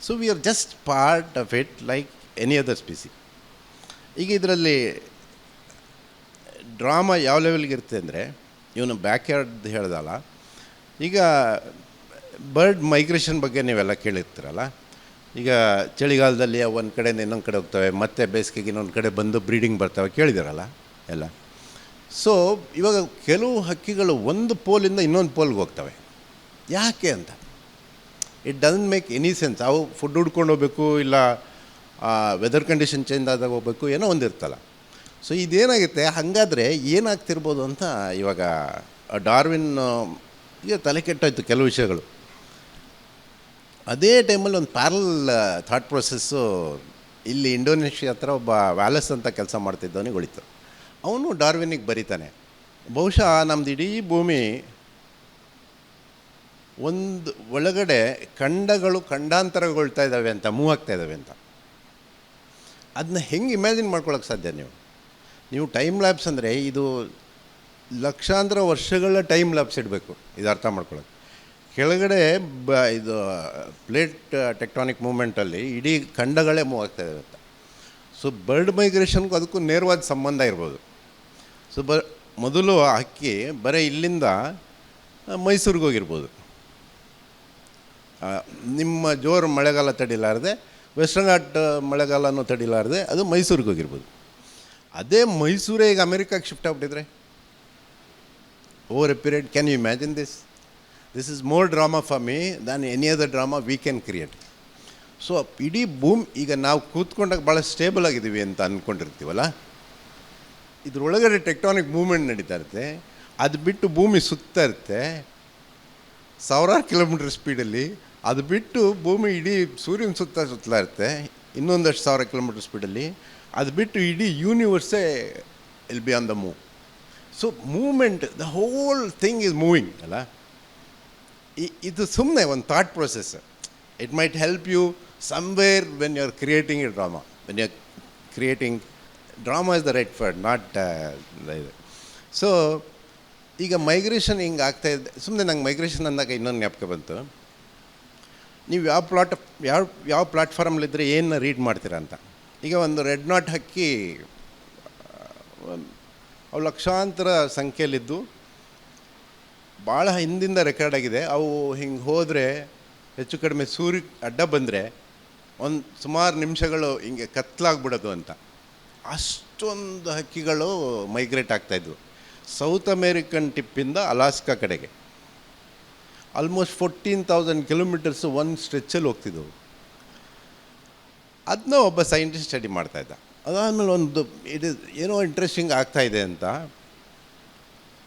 So we are just part of it like any other species. ಈಗ ಇದರಲ್ಲಿ ಡ್ರಾಮಾ ಯಾವ ಲೆವೆಲ್ಗೆ ಇರುತ್ತೆ ಅಂದರೆ, ಇವನು ಬ್ಯಾಕ್ಯಾರ್ಡ್ ಹೇಳ್ದಲ್ಲ, ಈಗ ಬರ್ಡ್ ಮೈಗ್ರೇಷನ್ ಬಗ್ಗೆ ನೀವೆಲ್ಲ ಕೇಳಿರ್ತೀರಲ್ಲ. ಈಗ ಚಳಿಗಾಲದಲ್ಲಿ ಒಂದು ಕಡೆಯಿಂದ ಇನ್ನೊಂದು ಕಡೆ ಹೋಗ್ತವೆ, ಮತ್ತು ಬೇಸಿಗೆಗೆ ಇನ್ನೊಂದು ಕಡೆ ಬಂದು ಬ್ರೀಡಿಂಗ್ ಬರ್ತವೆ, ಕೇಳಿದಾರಲ್ಲ ಎಲ್ಲ. ಸೊ ಇವಾಗ ಕೆಲವು ಹಕ್ಕಿಗಳು ಒಂದು ಪೋಲಿಂದ ಇನ್ನೊಂದು ಪೋಲ್ಗೆ ಹೋಗ್ತವೆ. ಯಾಕೆ ಅಂತ it doesn't make any sense. ಅವು ಫುಡ್ ಹುಡ್ಕೊಂಡು ಹೋಗ್ಬೇಕು, ಇಲ್ಲ ವೆದರ್ ಕಂಡೀಷನ್ ಚೇಂಜ್ ಆದಾಗ ಹೋಗ್ಬೇಕು, ಏನೋ ಒಂದಿರ್ತಲ್ಲ. ಸೊ ಇದೇನಾಗುತ್ತೆ, ಹಾಗಾದರೆ ಏನಾಗ್ತಿರ್ಬೋದು ಅಂತ ಇವಾಗ ಡಾರ್ವಿನ್ ಈಗ ತಲೆ ಕೆಟ್ಟೋಯ್ತು ಕೆಲವು ವಿಷಯಗಳು. ಅದೇ ಟೈಮಲ್ಲಿ ಒಂದು ಪ್ಯಾರಲ್ ಥಾಟ್ ಪ್ರೊಸೆಸ್ಸು ಇಲ್ಲಿ ಇಂಡೋನೇಷ್ಯಾ ಹತ್ರ ಒಬ್ಬ ವ್ಯಾಲಸ್ ಅಂತ ಕೆಲಸ ಮಾಡ್ತಿದ್ದವನಿಗೆ ಹೊಳಿತು. ಅವನು ಡಾರ್ವಿನಿಗೆ ಬರೀತಾನೆ, ಬಹುಶಃ ನಮ್ಮದು ಇಡೀ ಭೂಮಿ ಒಂದು ಒಳಗಡೆ ಖಂಡಾಂತರಗೊಳ್ತಾ ಇದ್ದಾವೆ ಅಂತ, ಮೂವ್ ಆಗ್ತಾ ಇದ್ದಾವೆ ಅಂತ. ಅದನ್ನ ಹೆಂಗೆ ಇಮ್ಯಾಜಿನ್ ಮಾಡ್ಕೊಳಕ್ಕೆ ಸಾಧ್ಯ? ನೀವು ಟೈಮ್ ಲ್ಯಾಬ್ಸ್ ಅಂದರೆ ಇದು ಲಕ್ಷಾಂತರ ವರ್ಷಗಳ ಟೈಮ್ ಲ್ಯಾಬ್ಸ್ ಇಡಬೇಕು ಇದು ಅರ್ಥ ಮಾಡ್ಕೊಳಕ್ಕೆ. ಕೆಳಗಡೆ ಇದು ಪ್ಲೇಟ್ ಟೆಕ್ಟಾನಿಕ್ ಮೂಮೆಂಟಲ್ಲಿ ಇಡೀ ಖಂಡಗಳೇ ಮೂವ್ ಆಗ್ತಾಯಿದ್ದಾವೆ ಅಂತ. ಸೊ ಬರ್ಡ್ ಮೈಗ್ರೇಷನ್ಗೂ ಅದಕ್ಕೂ ನೇರವಾದ ಸಂಬಂಧ ಇರ್ಬೋದು. ಸೊ ಮೊದಲು ಆ ಹಕ್ಕಿ ಬರೀ ಇಲ್ಲಿಂದ ಮೈಸೂರಿಗೆ ಹೋಗಿರ್ಬೋದು, ನಿಮ್ಮ ಜೋರು ಮಳೆಗಾಲ ತಡಿಲಾರದೆ, ವೆಸ್ಟರ್ನ್ ಘಾಟ್ ಮಳೆಗಾಲನೂ ತಡಿಲಾರದೆ ಅದು ಮೈಸೂರಿಗೆ ಹೋಗಿರ್ಬೋದು. ಅದೇ ಮೈಸೂರೇ ಈಗ ಅಮೆರಿಕಾಗೆ ಶಿಫ್ಟ್ ಆಗಿಬಿಟ್ಟಿದ್ರೆ over a period, can you imagine this? This is more drama for me than any other drama we can create. So ಇಡೀ ಭೂಮಿ ಈಗ ನಾವು ಕೂತ್ಕೊಂಡಾಗ ಭಾಳ ಸ್ಟೇಬಲ್ ಆಗಿದ್ದೀವಿ ಅಂತ ಅಂದ್ಕೊಂಡಿರ್ತೀವಲ್ಲ, ಇದ್ರೊಳಗಡೆ ಟೆಕ್ಟಾನಿಕ್ ಮೂವ್ಮೆಂಟ್ ನಡೀತಾ ಇರುತ್ತೆ. ಅದು ಬಿಟ್ಟು ಭೂಮಿ ಸುತ್ತಾ ಇರುತ್ತೆ ಸಾವಿರಾರು ಕಿಲೋಮೀಟ್ರ್ ಸ್ಪೀಡಲ್ಲಿ. ಅದು ಬಿಟ್ಟು ಭೂಮಿ ಇಡೀ ಸೂರ್ಯನ ಸುತ್ತಲಾ ಇರುತ್ತೆ ಇನ್ನೊಂದಷ್ಟು 1000 ಕಿಲೋಮೀಟ್ರ್ ಸ್ಪೀಡಲ್ಲಿ. ಅದು ಬಿಟ್ಟು ಇಡೀ ಯೂನಿವರ್ಸೇ will be on the move. So movement, the whole thing is moving ಅಲ್ಲ. ಇದು ಸುಮ್ಮನೆ ಒಂದು thought process. It might help you somewhere when you are creating a drama. When you are creating drama is the right word, not ಇದು. So ಈಗ migration ಹಿಂಗೆ ಆಗ್ತಾಯಿದ್ದೆ. ಸುಮ್ಮನೆ ನಂಗೆ ಮೈಗ್ರೇಷನ್ ಅಂದಾಗ ಇನ್ನೊಂದು ಜ್ಞಾಪಕ ಬಂತು. ನೀವು ಯಾವ ಪ್ಲಾಟ್ಫಾರ್ಮಲ್ಲಿದ್ದರೆ ಏನು ರೀಡ್ ಮಾಡ್ತೀರಾ ಅಂತ. ಈಗ ಒಂದು ರೆಡ್ ನಾಟ್ ಹಕ್ಕಿ ಅವು ಲಕ್ಷಾಂತರ ಸಂಖ್ಯೆಯಲ್ಲಿದ್ದು ಭಾಳ ಹಿಂದಿಂದ ರೆಕಾರ್ಡ್ ಆಗಿದೆ. ಅವು ಹಿಂಗೆ ಹೋದರೆ ಹೆಚ್ಚು ಕಡಿಮೆ ಸೂರ್ಯ ಅಡ್ಡ ಬಂದರೆ ಒಂದು ಸುಮಾರು ನಿಮಿಷಗಳು ಹಿಂಗೆ ಕತ್ಲಾಗ್ಬಿಡೋದು ಅಂತ. ಅಷ್ಟೊಂದು ಹಕ್ಕಿಗಳು ಮೈಗ್ರೇಟ್ ಆಗ್ತಾಯಿದ್ವು ಸೌತ್ ಅಮೇರಿಕನ್ ಟಿಪ್ಪಿಂದ ಅಲಾಸ್ಕಾ ಕಡೆಗೆ. ಆಲ್ಮೋಸ್ಟ್ 14,000 ಕಿಲೋಮೀಟರ್ಸ್ ಒಂದು ಸ್ಟ್ರೆಚ್ಚಲ್ಲಿ ಹೋಗ್ತಿದ್ದವು. ಅದನ್ನ ಒಬ್ಬ ಸೈಂಟಿಸ್ಟ್ ಸ್ಟಡಿ ಮಾಡ್ತಾಯಿದ್ದ. ಅದಾದಮೇಲೆ ಏನೋ ಇಂಟ್ರೆಸ್ಟಿಂಗ್ ಆಗ್ತಾಯಿದೆ ಅಂತ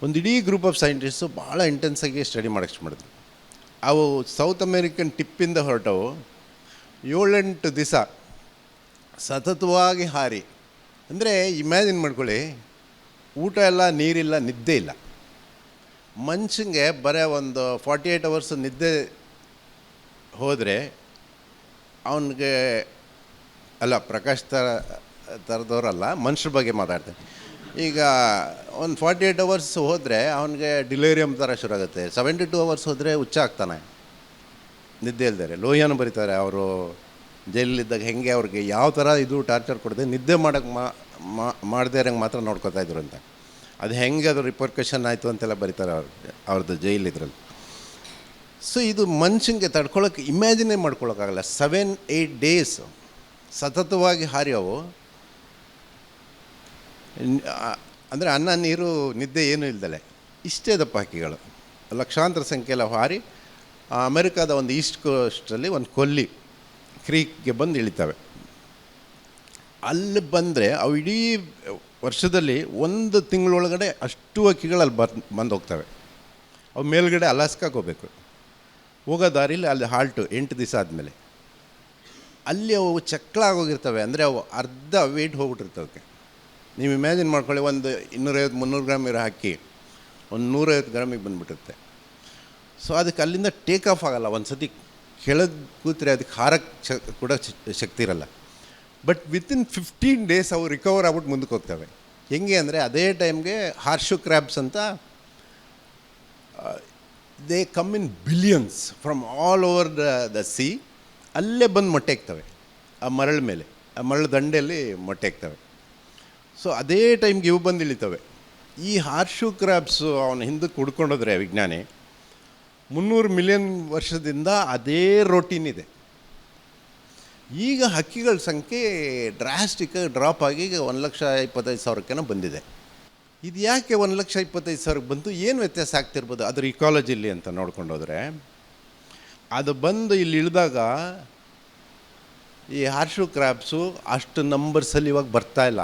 ಒಂದು ಇಡೀ ಗ್ರೂಪ್ ಆಫ್ ಸೈಂಟಿಸ್ಟು ಭಾಳ ಇಂಟೆನ್ಸಾಗಿ ಸ್ಟಡಿ ಮಾಡೋಕ್ಕೆ ಮಾಡಿದ್ರು. ಅವು ಸೌತ್ ಅಮೇರಿಕನ್ ಟಿಪ್ಪಿಂದ ಹೊರಟವು 7-8 ದಿವಸ ಸತತವಾಗಿ ಹಾರಿ. ಅಂದರೆ ಇಮ್ಯಾಜಿನ್ ಮಾಡ್ಕೊಳ್ಳಿ, ಊಟ ಇಲ್ಲ, ನೀರಿಲ್ಲ, ನಿದ್ದೆ ಇಲ್ಲ. ಮನುಷ್ಯಂಗೆ ಬರೀ ಒಂದು 48 ಅವರ್ಸ್ ನಿದ್ದೆ ಹೋದರೆ ಅವನಿಗೆ, ಅಲ್ಲ ಪ್ರಕಾಶ್ ಥರದವರಲ್ಲ, ಮನುಷ್ಯರ ಬಗ್ಗೆ ಮಾತಾಡ್ತಾರೆ. ಈಗ ಒಂದು 48 ಅವರ್ಸ್ ಹೋದರೆ ಅವನಿಗೆ ಡಿಲೇರಿಯಮ್ ಥರ ಶುರು ಆಗುತ್ತೆ. 72 ಅವರ್ಸ್ ಹೋದರೆ ಹುಚ್ಚ ಆಗ್ತಾನೆ, ನಿದ್ದೆ ಇಲ್ದರೆ. ಲೋಹಿಯಾನು ಬರೀತಾರೆ, ಅವರು ಜೈಲಲ್ಲಿದ್ದಾಗ ಹೆಂಗೆ ಅವ್ರಿಗೆ ಯಾವ ಥರ ಇದು ಟಾರ್ಚರ್ ಕೊಡದೆ ನಿದ್ದೆ ಮಾಡೋಕ್ಕೆ ಮಾಡದೇ ಇರೋಂಗೆ ಮಾತ್ರ ನೋಡ್ಕೊತಾ ಇದ್ರು ಅಂತ. ಅದು ಹೆಂಗೆ ಅದು ರಿಪರ್ಕಷನ್ ಆಯಿತು ಅಂತೆಲ್ಲ ಬರೀತಾರೆ ಅವ್ರದ್ದು ಜೈಲಿದ್ರಲ್ಲಿ. ಸೊ ಇದು ಮನುಷ್ಯಂಗೆ ತಡ್ಕೊಳ್ಳೋಕೆ ಇಮ್ಯಾಜಿನೇ ಮಾಡ್ಕೊಳಕ್ಕಾಗಲ್ಲ. 7-8 ಡೇಸ್ ಸತತವಾಗಿ ಹಾರಿ ಅವು, ಅಂದರೆ ಅನ್ನ ನೀರು ನಿದ್ದೆ ಏನೂ ಇಲ್ದಲೆ ಇಷ್ಟೇ ದಪ್ಪ ಹಕ್ಕಿಗಳು ಲಕ್ಷಾಂತರ ಸಂಖ್ಯೆಯಲ್ಲಿ ಹಾರಿ ಅಮೆರಿಕಾದ ಒಂದು ಈಸ್ಟ್ ಕೋಸ್ಟಲ್ಲಿ ಒಂದು ಕೊಲ್ಲಿ ಕ್ರೀಕ್ಗೆ ಬಂದು ಇಳಿತವೆ. ಅಲ್ಲಿ ಬಂದರೆ ಅವು ಇಡೀ ವರ್ಷದಲ್ಲಿ 1 ತಿಂಗಳೊಳಗಡೆ ಅಷ್ಟು ಹಕ್ಕಿಗಳು ಅಲ್ಲಿ ಬಂದು ಹೋಗ್ತವೆ. ಅವು ಮೇಲ್ಗಡೆ ಅಲಾಸ್ಕಾಗೆ ಹೋಗಬೇಕು. ಹೋಗೋ ದಾರಿಲಿ ಅಲ್ಲಿ ಹಾಲ್ಟು 8 ದಿವಸ ಆದಮೇಲೆ ಅಲ್ಲಿ ಅವು ಚಕ್ಳಾಗೋಗಿರ್ತವೆ. ಅಂದರೆ ಅವು ಅರ್ಧ ವೆಯ್ಟ್ ಹೋಗ್ಬಿಟ್ಟಿರ್ತವಕ್ಕೆ. ನೀವು ಇಮ್ಯಾಜಿನ್ ಮಾಡ್ಕೊಳ್ಳಿ, ಒಂದು 250-300 ಗ್ರಾಮ್ ಇರೋ ಹಕ್ಕಿ ಒಂದು 150 ಗ್ರಾಮಿಗೆ ಬಂದುಬಿಟ್ಟಿರುತ್ತೆ. ಸೊ ಅದಕ್ಕೆ ಅಲ್ಲಿಂದ ಟೇಕ್ ಆಫ್ ಆಗೋಲ್ಲ. ಒಂದು ಸತಿ ಕೆಳಗೆ ಕೂತ್ರೆ ಅದಕ್ಕೆ ಹಾರಕ್ಕೆ ಕೂಡ ಶಕ್ತಿ ಇರಲ್ಲ. ಬಟ್ ವಿತಿನ್ 15 ಡೇಸ್ ಅವು ರಿಕವರ್ ಆಗ್ಬಿಟ್ಟು ಮುಂದಕ್ಕೆ ಹೋಗ್ತವೆ. ಹೆಂಗೆ ಅಂದರೆ ಅದೇ ಟೈಮ್ಗೆ ಹಾರ್ಶು ಕ್ರ್ಯಾಬ್ಸ್ ಅಂತ they come in billions from all over the C. ಅಲ್ಲೇ ಬಂದು ಮೊಟ್ಟೆ ಇಕ್ತವೆ ಆ ಮರಳ ಮೇಲೆ, ಆ ಮರಳು ದಂಡೆಯಲ್ಲಿ ಮೊಟ್ಟೆ ಇಕ್ತವೆ. ಸೊ ಅದೇ ಟೈಮ್ಗೆ ಇವು ಬಂದು ಇಳಿತವೆ. ಈ ಹಾರ್ಶು ಕ್ರ್ಯಾಬ್ಸು ಅವನ ಹಿಂದಕ್ಕೆ ಹುಡ್ಕೊಂಡೋದ್ರೆ ವಿಜ್ಞಾನಿ 300 ಮಿಲಿಯನ್ ವರ್ಷದಿಂದ ಅದೇ ರೋಟೀನ್ ಇದೆ. ಈಗ ಹಕ್ಕಿಗಳ ಸಂಖ್ಯೆ ಡ್ರಾಸ್ಟಿಕ್ಕಾಗಿ ಡ್ರಾಪ್ ಆಗಿ ಈಗ 1,25,000 ಬಂದಿದೆ. ಇದು ಯಾಕೆ 1,25,000 ಬಂತು, ಏನು ವ್ಯತ್ಯಾಸ ಆಗ್ತಿರ್ಬೋದು ಅದರ ಇಕಾಲಜಿಲಿ ಅಂತ ನೋಡ್ಕೊಂಡೋದ್ರೆ, ಅದು ಬಂದು ಇಲ್ಲಿ ಇಳಿದಾಗ ಈ ಹಾರ್ಶು ಕ್ರ್ಯಾಬ್ಸು ಅಷ್ಟು ನಂಬರ್ಸಲ್ಲಿ ಇವಾಗ ಬರ್ತಾಯಿಲ್ಲ.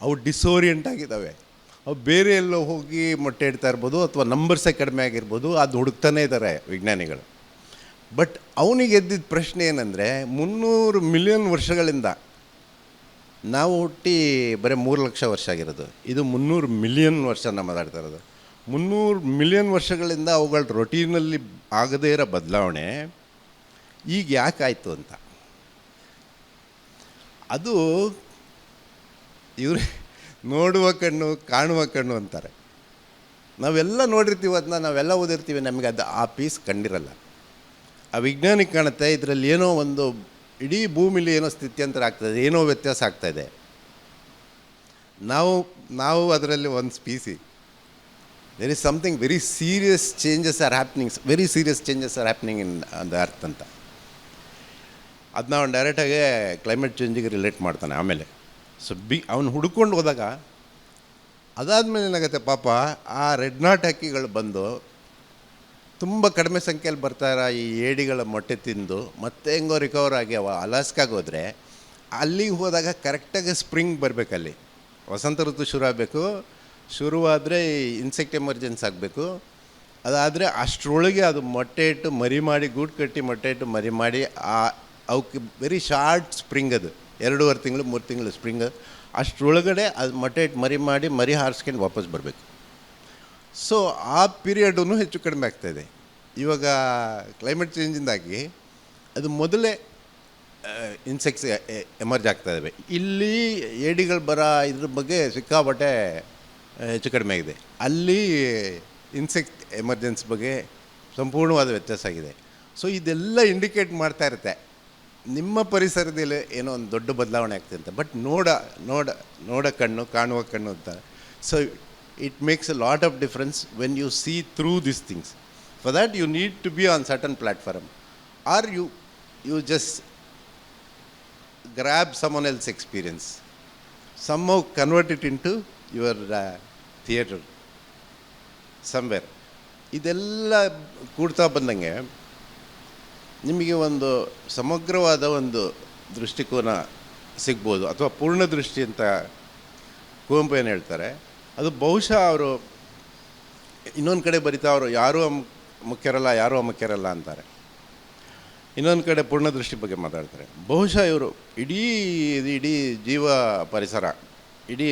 ಅವು ಡಿಸೋರಿಯೆಂಟ್ ಆಗಿದ್ದಾವೆ. ಅವು ಬೇರೆ ಎಲ್ಲೋ ಹೋಗಿ ಮೊಟ್ಟೆ ಇಡ್ತಾ ಇರ್ಬೋದು, ಅಥವಾ ನಂಬರ್ಸೇ ಕಡಿಮೆ ಆಗಿರ್ಬೋದು, ಅದು ಹುಡುಕ್ತಾನೇ ಇದ್ದಾರೆ ವಿಜ್ಞಾನಿಗಳು. ಬಟ್ ಅವನಿಗೆ ಎದ್ದಿದ್ದ ಪ್ರಶ್ನೆ ಏನಂದರೆ, 300 ಮಿಲಿಯನ್ ವರ್ಷಗಳಿಂದ ನಾವು ಹುಟ್ಟಿ ಬರೀ 3 ಲಕ್ಷ ವರ್ಷ ಆಗಿರೋದು, ಇದು 300 ಮಿಲಿಯನ್ ವರ್ಷನ ಮಾತಾಡ್ತಾ ಇರೋದು. 300 ಮಿಲಿಯನ್ ವರ್ಷಗಳಿಂದ ಅವುಗಳ ರೊಟೀನಲ್ಲಿ ಆಗದೇ ಇರೋ ಬದಲಾವಣೆ ಈಗ ಯಾಕಾಯಿತು ಅಂತ. ಅದು ಇವರು ನೋಡುವ ಕಣ್ಣು ಕಾಣುವ ಕಣ್ಣು ಅಂತಾರೆ. ನಾವೆಲ್ಲ ನೋಡಿರ್ತೀವಿ, ಅದನ್ನ ನಾವೆಲ್ಲ ಓದಿರ್ತೀವಿ, ನಮಗೆ ಅದು ಆ ಪೀಸ್ ಕಂಡಿರಲ್ಲ. ಆ ವಿಜ್ಞಾನಿಗೆ ಕಾಣುತ್ತೆ ಇದರಲ್ಲಿ ಏನೋ ಒಂದು ಇಡೀ ಭೂಮಿಲಿ ಏನೋ ಸ್ಥಿತ್ಯಂತರ ಆಗ್ತಾಯಿದೆ, ಏನೋ ವ್ಯತ್ಯಾಸ ಆಗ್ತಾಯಿದೆ. ನಾವು ಅದರಲ್ಲಿ ಒಂದು species. There is something very serious changes are happening in the earth ಅಂತ. ಅದನ್ನ ಅವನು ಡೈರೆಕ್ಟಾಗಿ ಕ್ಲೈಮೇಟ್ ಚೇಂಜಿಗೆ ರಿಲೇಟ್ ಮಾಡ್ತಾನೆ. ಆಮೇಲೆ ಸೊ ಅವನು ಹುಡ್ಕೊಂಡು ಹೋದಾಗ ಅದಾದಮೇಲೆ ಏನಾಗುತ್ತೆ, ಪಾಪ ಆ ರೆಡ್ ನಾಟ್ ಹಕ್ಕಿಗಳು ಬಂದು ತುಂಬ ಕಡಿಮೆ ಸಂಖ್ಯೆಯಲ್ಲಿ ಬರ್ತಾರ ಈ ಏಡಿಗಳ ಮೊಟ್ಟೆ ತಿಂದು ಮತ್ತೆ ಹೆಂಗೋ ರಿಕವರ್ ಆಗಿ ಅವ ಅಲಾಸ್ಕಾಗೆ ಹೋದರೆ, ಅಲ್ಲಿಗೆ ಹೋದಾಗ ಕರೆಕ್ಟಾಗಿ ಸ್ಪ್ರಿಂಗ್ ಬರಬೇಕಲ್ಲಿ, ವಸಂತ ಋತು ಶುರು ಆಗಬೇಕು. ಶುರುವಾದರೆ ಇನ್ಸೆಕ್ಟ್ ಎಮರ್ಜೆನ್ಸ್ ಆಗಬೇಕು. ಅದಾದರೆ ಅಷ್ಟರೊಳಗೆ ಅದು ಮೊಟ್ಟೆ ಇಟ್ಟು ಮರಿ ಮಾಡಿ, ಗೂಡು ಕಟ್ಟಿ ಮೊಟ್ಟೆ ಇಟ್ಟು ಮರಿ ಮಾಡಿ, ಅವಕ್ಕೆ ವೆರಿ ಶಾರ್ಟ್ ಸ್ಪ್ರಿಂಗ್, ಅದು 2.5 ತಿಂಗಳು 3 ತಿಂಗಳು ಸ್ಪ್ರಿಂಗ್. ಅಷ್ಟರೊಳಗಡೆ ಅದು ಮೊಟ್ಟೆ ಇಟ್ಟು ಮರಿ ಹಾರಿಸ್ಕೊಂಡು ವಾಪಸ್ ಬರಬೇಕು. ಸೊ ಆ ಪೀರಿಯಡೂ ಹೆಚ್ಚು ಕಡಿಮೆ ಆಗ್ತಾಯಿದೆ. ಇವಾಗ ಕ್ಲೈಮೇಟ್ ಚೇಂಜಿಂದಾಗಿ ಅದು ಮೊದಲೇ ಇನ್ಸೆಕ್ಟ್ಸ್ ಎಮರ್ಜ್ ಆಗ್ತಾಯಿದ್ದಾವೆ. ಇಲ್ಲಿ ಏಡಿಗಳು ಬರೋ ಇದ್ರ ಬಗ್ಗೆ ಸಿಕ್ಕಾಪಟ್ಟೆ ಹೆಚ್ಚು ಕಡಿಮೆ ಆಗಿದೆ. ಅಲ್ಲಿ ಇನ್ಸೆಕ್ಟ್ ಎಮರ್ಜೆನ್ಸಿ ಬಗ್ಗೆ ಸಂಪೂರ್ಣವಾದ ವ್ಯತ್ಯಾಸ ಆಗಿದೆ. ಸೊ ಇದೆಲ್ಲ ಇಂಡಿಕೇಟ್ ಮಾಡ್ತಾ ಇರುತ್ತೆ ನಿಮ್ಮ ಪರಿಸರದಲ್ಲಿ ಏನೋ ಒಂದು ದೊಡ್ಡ ಬದಲಾವಣೆ ಆಗ್ತದೆ ಅಂತ. ಬಟ್ ನೋಡ ಕಣ್ಣು ಕಾಣುವ ಕಣ್ಣು ಅಂತ. So it makes a lot of difference when you see through these things. For that you need to be on certain platform, or you just grab someone else's experience, somehow convert it into your theater somewhere. ಇದೆಲ್ಲ ಕೂಡ್ತಾ ಬಂದಂಗೆ ನಿಮಗೆ ಒಂದು ಸಮಗ್ರವಾದ ಒಂದು ದೃಷ್ಟಿಕೋನ ಸಿಗ್ಬೋದು, ಅಥವಾ ಪೂರ್ಣ ದೃಷ್ಟಿ ಅಂತ ಕುವೆಂಪು ಏನು ಹೇಳ್ತಾರೆ. ಅದು ಬಹುಶಃ ಅವರು ಇನ್ನೊಂದು ಕಡೆ ಬರಿತಾ, ಅವರು ಯಾರೂ ಮುಖ್ಯರಲ್ಲ ಅಂತಾರೆ. ಇನ್ನೊಂದು ಕಡೆ ಪೂರ್ಣದೃಷ್ಟಿ ಬಗ್ಗೆ ಮಾತಾಡ್ತಾರೆ. ಬಹುಶಃ ಇವರು ಇಡೀ ಜೀವ ಪರಿಸರ, ಇಡೀ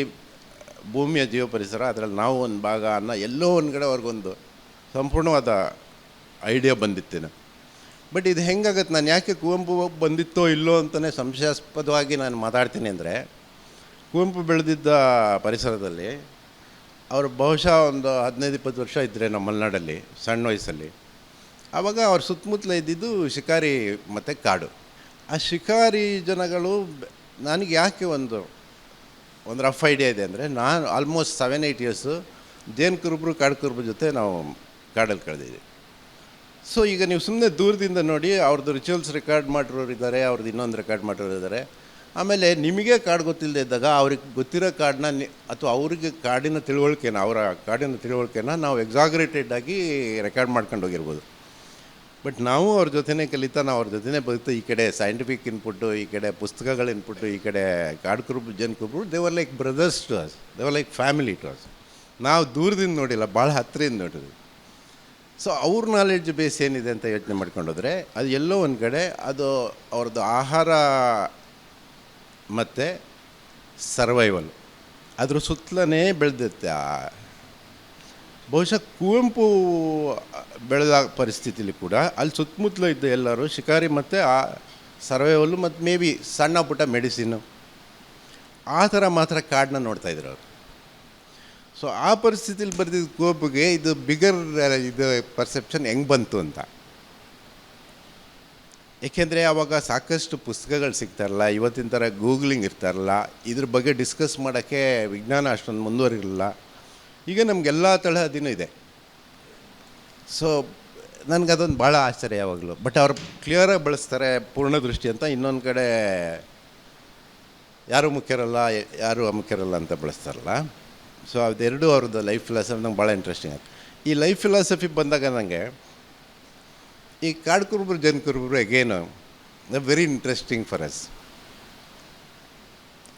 ಭೂಮಿಯ ಜೀವ ಪರಿಸರ, ಅದರಲ್ಲಿ ನಾವು ಒಂದು ಭಾಗ ಅನ್ನೋ ಎಲ್ಲೋ ಒಂದು ಕಡೆ ಅವ್ರಿಗೊಂದು ಸಂಪೂರ್ಣವಾದ ಐಡಿಯಾ ಬಂದಿತ್ತೇನೆ. ಬಟ್ ಇದು ಹೆಂಗಾಗತ್ತೆ, ನಾನು ಯಾಕೆ ಕುವೆಂಪು ಬಂದಿತ್ತೋ ಇಲ್ಲೋ ಅಂತಲೇ ಸಂಶಯಾಸ್ಪದವಾಗಿ ನಾನು ಮಾತಾಡ್ತೀನಿ ಅಂದರೆ, ಕುವೆಂಪು ಬೆಳೆದಿದ್ದ ಪರಿಸರದಲ್ಲಿ ಅವರು ಬಹುಶಃ ಒಂದು 15-20 ವರ್ಷ ಇದ್ದರೆ ನಮ್ಮ ಮಲೆನಾಡಲ್ಲಿ ಸಣ್ಣ ವಯಸ್ಸಲ್ಲಿ. ಆವಾಗ ಅವ್ರ ಸುತ್ತಮುತ್ತಲ ಇದ್ದಿದ್ದು ಶಿಕಾರಿ ಮತ್ತು ಕಾಡು. ಆ ಶಿಕಾರಿ ಜನಗಳು ನನಗೆ ಯಾಕೆ ಒಂದು ರಫ್ ಐಡಿಯಾ ಇದೆ ಅಂದರೆ, ನಾನು ಆಲ್ಮೋಸ್ಟ್ 7-8 ಇಯರ್ಸು ಜೇನು ಕುರುಬರು ಕಾಡು ಕುರುಬರ ಜೊತೆ ನಾವು ಕಾಡಲ್ಲಿ ಕಳೆದಿದ್ದೀವಿ. ಸೊ ಈಗ ನೀವು ಸುಮ್ಮನೆ ದೂರದಿಂದ ನೋಡಿ, ಅವ್ರದ್ದು ರಿಚುವಲ್ಸ್ ರೆಕಾರ್ಡ್ ಮಾಡಿರೋರು ಇದ್ದಾರೆ, ಅವ್ರದ್ದು ಇನ್ನೊಂದು ರೆಕಾರ್ಡ್ ಮಾಡಿರೋರು ಇದ್ದಾರೆ. ಆಮೇಲೆ ನಿಮಗೆ ಕಾಡು ಗೊತ್ತಿಲ್ಲದೆ ಇದ್ದಾಗ ಅವ್ರಿಗೆ ಗೊತ್ತಿರೋ ಕಾಡನ್ನ ಅಥವಾ ಅವ್ರಿಗೆ ಕಾಡಿನ ತಿಳುವಳಿಕೆನ, ಅವರ ಕಾಡಿನ ತಿಳುವಳಿಕೆನ ನಾವು ಎಕ್ಸಾಗ್ರೇಟೆಡ್ ಆಗಿ ರೆಕಾರ್ಡ್ ಮಾಡ್ಕೊಂಡು ಹೋಗಿರ್ಬೋದು. ಬಟ್ ನಾವು ಅವ್ರ ಜೊತೆನೇ ಕಲಿತಾ, ನಾವು ಅವ್ರ ಜೊತೆನೇ ಬದುಕ್ತಾ, ಈ ಕಡೆ ಸೈಂಟಿಫಿಕ್ ಇನ್ಪುಟ್ಟು, ಈ ಕಡೆ ಪುಸ್ತಕಗಳ ಇನ್ಪುಟ್ಟು, ಈ ಕಡೆ ಕಾಡು ಕುರುಬರು ಜನ ಕುರುಬರು, ದೇವರ್ ಲೈಕ್ ಬ್ರದರ್ಸ್ ಟು ಅಸ್, ದೇವರ್ ಲೈಕ್ ಫ್ಯಾಮಿಲಿ ಟು ಅಸ್. ನಾವು ದೂರದಿಂದ ನೋಡಿಲ್ಲ, ಭಾಳ ಹತ್ತಿರದಿಂದ ನೋಡಿದ್ವಿ. ಸೊ ಅವ್ರ ನಾಲೆಡ್ಜ್ ಬೇಸ್ ಏನಿದೆ ಅಂತ ಯೋಚನೆ ಮಾಡ್ಕೊಂಡೋದ್ರೆ, ಅದು ಎಲ್ಲೋ ಒಂದು ಕಡೆ ಅದು ಅವ್ರದ್ದು ಆಹಾರ ಮತ್ತು ಸರ್ವೈವಲ್ ಅದ್ರ ಸುತ್ತಲೇ ಬೆಳೆದತ್ತೆ. ಬಹುಶಃ ಕುವೆಂಪು ಬೆಳೆದ ಪರಿಸ್ಥಿತಿಲಿ ಕೂಡ ಅಲ್ಲಿ ಸುತ್ತಮುತ್ತಲೂ ಇದ್ದ ಎಲ್ಲರೂ ಶಿಕಾರಿ ಮತ್ತು ಆ ಸರ್ವೈವಲ್ಲು ಮತ್ತು ಮೇ ಬಿ ಸಣ್ಣ ಪುಟ್ಟ ಮೆಡಿಸಿನ್ನು ಆ ಥರ ಮಾತ್ರ ಕಾಡನ್ನ ನೋಡ್ತಾಯಿದ್ರು ಅವರು. ಸೊ ಆ ಪರಿಸ್ಥಿತಿಲಿ ಬರೆದಿದ್ದ ಕುವೆಂಪುಗೆ ಇದು ಬಿಗರ್ ಇದು ಪರ್ಸೆಪ್ಷನ್ ಹೆಂಗೆ ಬಂತು ಅಂತ. ಏಕೆಂದರೆ ಆವಾಗ ಸಾಕಷ್ಟು ಪುಸ್ತಕಗಳು ಸಿಗ್ತಾರಲ್ಲ, ಇವತ್ತಿನ ಥರ ಗೂಗ್ಲಿಂಗ್ ಇರ್ತಾರಲ್ಲ, ಇದ್ರ ಬಗ್ಗೆ ಡಿಸ್ಕಸ್ ಮಾಡೋಕ್ಕೆ ವಿಜ್ಞಾನ ಅಷ್ಟೊಂದು ಮುಂದುವರಿರಲಿಲ್ಲ. ಈಗ ನಮಗೆಲ್ಲ ತಳಹದಿನೂ ಇದೆ. ಸೊ ನನಗದೊಂದು ಭಾಳ ಆಶ್ಚರ್ಯ ಯಾವಾಗಲೂ. ಬಟ್ ಅವ್ರು ಕ್ಲಿಯರಾಗಿ ಬಳಸ್ತಾರೆ ಪೂರ್ಣ ದೃಷ್ಟಿ ಅಂತ, ಇನ್ನೊಂದು ಕಡೆ ಯಾರೂ ಮುಖ್ಯರಲ್ಲ ಯಾರೂ ಅಮುಖ್ಯರಲ್ಲ ಅಂತ ಬಳಸ್ತಾರಲ್ಲ. ಸೊ ಅದೆರಡು ಅವ್ರದ್ದು ಲೈಫ್ ಫಿಲಾಸಫಿ ನಂಗೆ ಭಾಳ ಇಂಟ್ರೆಸ್ಟಿಂಗ್ ಆಯ್ತು. ಈ ಲೈಫ್ ಫಿಲಾಸಫಿ ಬಂದಾಗ ನನಗೆ ಈ ಕಾಡು ಕುರುಬರು ಜನ ಕುರುಬರು ಅಗೇನು ವೆರಿ ಇಂಟ್ರೆಸ್ಟಿಂಗ್ ಫಾರ್ ಅಸ್.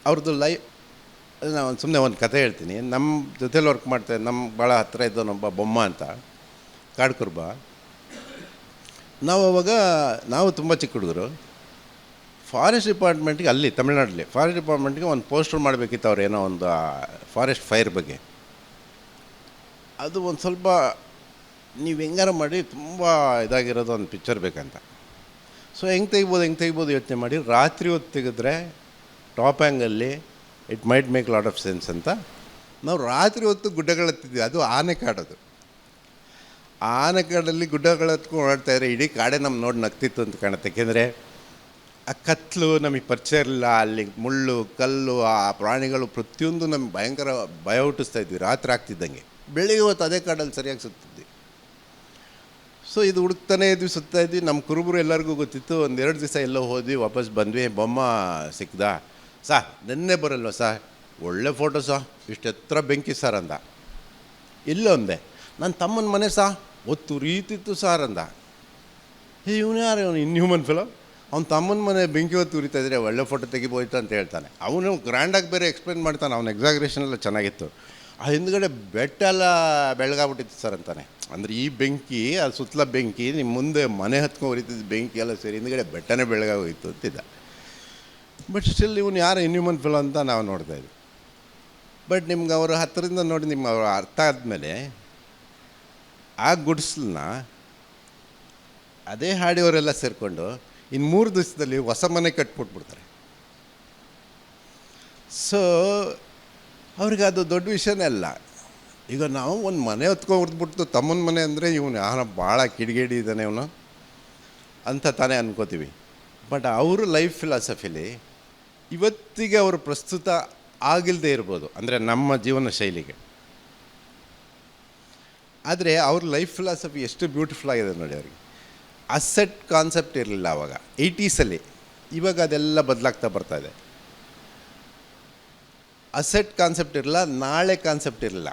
ಅವ್ರದ್ದು ನಾನು ಸುಮ್ಮನೆ ಒಂದು ಕತೆ ಹೇಳ್ತೀನಿ. ನಮ್ಮ ಜೊತೇಲಿ ವರ್ಕ್ ಮಾಡ್ತಾರೆ, ನಮ್ಗೆ ಭಾಳ ಹತ್ತಿರ ಇದ್ದವನೊಬ್ಬ ಬೊಮ್ಮ ಅಂತ ಕಾಡು ಕುರುಬ. ನಾವು ತುಂಬ ಚಿಕ್ಕ ಹುಡುಗರು. ಫಾರೆಸ್ಟ್ ಡಿಪಾರ್ಟ್ಮೆಂಟ್ಗೆ ಅಲ್ಲಿ ತಮಿಳ್ನಾಡಲ್ಲಿ ಫಾರೆಸ್ಟ್ ಡಿಪಾರ್ಟ್ಮೆಂಟ್ಗೆ ಒಂದು ಪೋಸ್ಟರ್ ಮಾಡಬೇಕಿತ್ತು ಅವ್ರು, ಏನೋ ಒಂದು ಫಾರೆಸ್ಟ್ ಫೈರ್ ಬಗ್ಗೆ. ಅದು ಒಂದು ಸ್ವಲ್ಪ ನೀವು ಹೆಂಗಾರ ಮಾಡಿ ತುಂಬ ಇದಾಗಿರೋದು ಒಂದು ಪಿಕ್ಚರ್ ಬೇಕಂತ. ಸೊ ಹೆಂಗೆ ತೆಗಿಬೋದು ಯೋಚನೆ ಮಾಡಿ, ರಾತ್ರಿ ಹೊತ್ತು ತೆಗೆದ್ರೆ ಟಾಪ್ ಆ್ಯಂಗಲ್ಲಿ it might make lot of sense ಅಂತ ನಾವು ರಾತ್ರಿ ಹೊತ್ತು ಗುಡ್ಡಗಳತ್ತಿದ್ವಿ. ಅದು ಆನೆಕಾಡೋದು. ಆನೆಕಾಡಲ್ಲಿ ಗುಡ್ಡಗಳು ಹತ್ಕೊಂಡು ಓಡಾಡ್ತಾಯಿದ್ರೆ ಇಡೀ ಕಾಡೆ ನಮ್ಮ ನೋಡಿ ನಗ್ತಿತ್ತು ಅಂತ ಕಾಣುತ್ತೆ. ಏಕೆಂದರೆ ಆ ಕತ್ಲು ನಮಗೆ ಪರಿಚಯ ಇರಲಿಲ್ಲ, ಅಲ್ಲಿ ಮುಳ್ಳು ಕಲ್ಲು ಆ ಪ್ರಾಣಿಗಳು ಪ್ರತಿಯೊಂದು ನಮಗೆ ಭಯಂಕರ ಭಯ ಹುಟ್ಟಿಸ್ತಾ ಇದ್ವಿ ರಾತ್ರಿ ಆಗ್ತಿದ್ದಂಗೆ. ಬೆಳಿಗ್ಗೆ ಹೊತ್ತು ಅದೇ ಕಾಡಲ್ಲಿ ಸರಿಯಾಗಿ ಸುತ್ತಿದ್ವಿ. ಸೊ ಇದು ಹುಡುಕ್ತಾನೇ ಇದ್ವಿ, ಸುತ್ತಾ ಇದ್ವಿ. ನಮ್ಮ ಕುರುಬರು ಎಲ್ಲರಿಗೂ ಗೊತ್ತಿತ್ತು. 1-2 ದಿವಸ ಎಲ್ಲೋ ಹೋದ್ವಿ, ವಾಪಸ್ ಬಂದ್ವಿ. ಬೊಮ್ಮ ಸಿಕ್ದ. ನೆನ್ನೆ ಬರಲ್ವ ಒಳ್ಳೆ ಫೋಟೋ ಇಷ್ಟು ಎತ್ತರ ಬೆಂಕಿ ಅಂದ. ಇಲ್ಲ ಅಂದೆ. ನನ್ನ ತಮ್ಮನ ಮನೆ ಒತ್ತು ರೀತಿತ್ತು ಅಂದ. ಇವನು ಯಾರು, ಇವನು ಇನ್ಹ್ಯೂಮನ್ ಫಿಲಮ್, ಅವ್ನ ತಮ್ಮನ ಮನೆ ಬೆಂಕಿ ಹೊತ್ತು ಉರಿತಾಯಿದ್ರೆ ಒಳ್ಳೆ ಫೋಟೋ ತೆಗಿಬೋಯ್ತು ಅಂತ ಹೇಳ್ತಾನೆ. ಅವನು ಗ್ರ್ಯಾಂಡಾಗಿ ಬೇರೆ ಎಕ್ಸ್ಪ್ಲೇನ್ ಮಾಡ್ತಾನೆ. ಅವನ ಎಕ್ಸಾಗ್ರೇಷನ್ ಎಲ್ಲ ಚೆನ್ನಾಗಿತ್ತು. ಆ ಹಿಂದ್ಗಡೆ ಬೆಟ್ಟ ಎಲ್ಲ ಬೆಳಗಾಗ್ಬಿಟ್ಟಿತ್ತು ಅಂತಾನೆ. ಅಂದರೆ ಈ ಬೆಂಕಿ, ಅದು ಸುತ್ತಲ ಬೆಂಕಿ, ನಿಮ್ಮ ಮುಂದೆ ಮನೆ ಹತ್ಕೊಂಡು ಉರಿತಿದ್ದು ಬೆಂಕಿ ಎಲ್ಲ ಸೇರಿ ಹಿಂದ್ಗಡೆ ಬೆಟ್ಟನೇ ಬೆಳಗಾಗೋಗಿತ್ತು ಅಂತಿದ್ದ. ಬಟ್ ಸ್ಟಿಲ್ ಇವನು ಯಾರು ಇನ್ಹ್ಯೂಮನ್ ಫಿಲಮ್ ಅಂತ ನಾವು ನೋಡ್ತಾಯಿದ್ವಿ. ಬಟ್ ನಿಮ್ಗೆ ಅವರು ಹತ್ತಿರದಿಂದ ನೋಡಿ ನಿಮ್ಗೆ ಅವರು ಅರ್ಥ ಆದಮೇಲೆ ಆ ಗುಡ್ಸ್ಲನ್ನ ಅದೇ ಹಾಡಿಯವರೆಲ್ಲ ಸೇರಿಕೊಂಡು ಇನ್ನು 3 ದಿವಸದಲ್ಲಿ ಹೊಸ ಮನೆ ಕಟ್ಬಿಟ್ಬಿಡ್ತಾರೆ. ಸೊ ಅವ್ರಿಗೆ ಅದು ದೊಡ್ಡ ವಿಷಯನೇ ಅಲ್ಲ. ಈಗ ನಾವು ಒಂದು ಮನೆ ಹೊತ್ಕೊಂಡ್ಬಿಟ್ಟು ತಮ್ಮನ ಮನೆ ಅಂದರೆ ಇವನು ಯಾರೋ ಭಾಳ ಕಿಡಿಗೇಡಿ ಇದ್ದಾನೆ ಇವನು ಅಂತ ತಾನೇ ಅನ್ಕೋತೀವಿ. ಬಟ್ ಅವರು ಲೈಫ್ ಫಿಲಾಸಫಿಲಿ ಇವತ್ತಿಗೆ ಅವರು ಪ್ರಸ್ತುತ ಆಗಿಲ್ಲದೆ ಇರ್ಬೋದು, ಅಂದರೆ ನಮ್ಮ ಜೀವನ ಶೈಲಿಗೆ. ಆದರೆ ಅವ್ರ ಲೈಫ್ ಫಿಲಾಸಫಿ ಎಷ್ಟು ಬ್ಯೂಟಿಫುಲ್ ಆಗಿದೆ ನೋಡಿ. ಅವ್ರಿಗೆ ಅಸೆಟ್ ಕಾನ್ಸೆಪ್ಟ್ ಇರಲಿಲ್ಲ ಆವಾಗ 80ಸಲ್ಲಿ. ಇವಾಗ ಅದೆಲ್ಲ ಬದಲಾಗ್ತಾ ಬರ್ತಾಯಿದೆ. ಅಸೆಟ್ ಕಾನ್ಸೆಪ್ಟ್ ಇರಲಿಲ್ಲ, ನಾಳೆ ಕಾನ್ಸೆಪ್ಟ್ ಇರಲಿಲ್ಲ.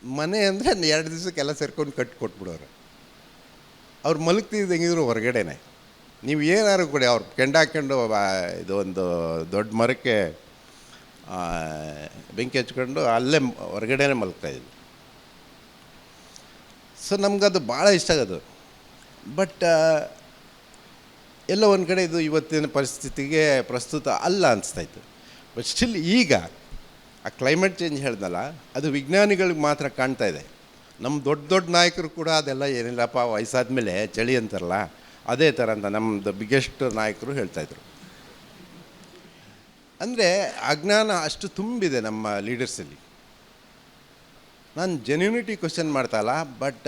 ಮನೆ ಅಂದರೆ 2 ದಿವಸಕ್ಕೆಲ್ಲ ಸೇರ್ಕೊಂಡು ಕಟ್ಕೊಟ್ಬಿಡೋರು. ಅವ್ರು ಮಲಗ್ತಿದ್ದು ಹೆಂಗಿದ್ರು ಹೊರಗಡೆನೆ. ನೀವು ಏನಾದ್ರು ಕೊಡಿ, ಅವ್ರು ಕೆಂಡ ಹಾಕ್ಕೊಂಡು ಇದು ಒಂದು ದೊಡ್ಡ ಮರಕ್ಕೆ ಬೆಂಕಿ ಹಚ್ಕೊಂಡು ಅಲ್ಲೇ ಹೊರಗಡೆನೇ ಮಲಗ್ತಾಯಿದ್ವಿ. ಸೊ ನಮಗದು ಭಾಳ ಇಷ್ಟ ಆಗೋದು. ಬಟ್ ಎಲ್ಲ ಒಂದು ಕಡೆ ಇದು ಇವತ್ತಿನ ಪರಿಸ್ಥಿತಿಗೆ ಪ್ರಸ್ತುತ ಅಲ್ಲ ಅನಿಸ್ತಾಯಿತ್ತು. ಬಟ್ ಸ್ಟಿಲ್ ಈಗ ಆ ಕ್ಲೈಮೇಟ್ ಚೇಂಜ್ ಹೇಳ್ದಲ್ಲ, ಅದು ವಿಜ್ಞಾನಿಗಳಿಗೆ ಮಾತ್ರ ಕಾಣ್ತಾ ಇದೆ. ನಮ್ಮ ದೊಡ್ಡ ದೊಡ್ಡ ನಾಯಕರು ಕೂಡ ಅದೆಲ್ಲ ಏನಿಲ್ಲಪ್ಪ ವಯಸ್ಸಾದ ಮೇಲೆ ಚಳಿ ಅಂತಾರಲ್ಲ ಅದೇ ಥರ ಅಂತ ನಮ್ಮದು ಬಿಗ್ಗೆಸ್ಟ್ ನಾಯಕರು ಹೇಳ್ತಾಯಿದ್ರು. ಅಂದರೆ ಅಜ್ಞಾನ ಅಷ್ಟು ತುಂಬಿದೆ ನಮ್ಮ ಲೀಡರ್ಸಲ್ಲಿ. ನಾನು ಜೆನ್ಯೂನಿಟಿ ಕ್ವಶನ್ ಮಾಡ್ತಾಯಿಲ್ಲ, ಬಟ್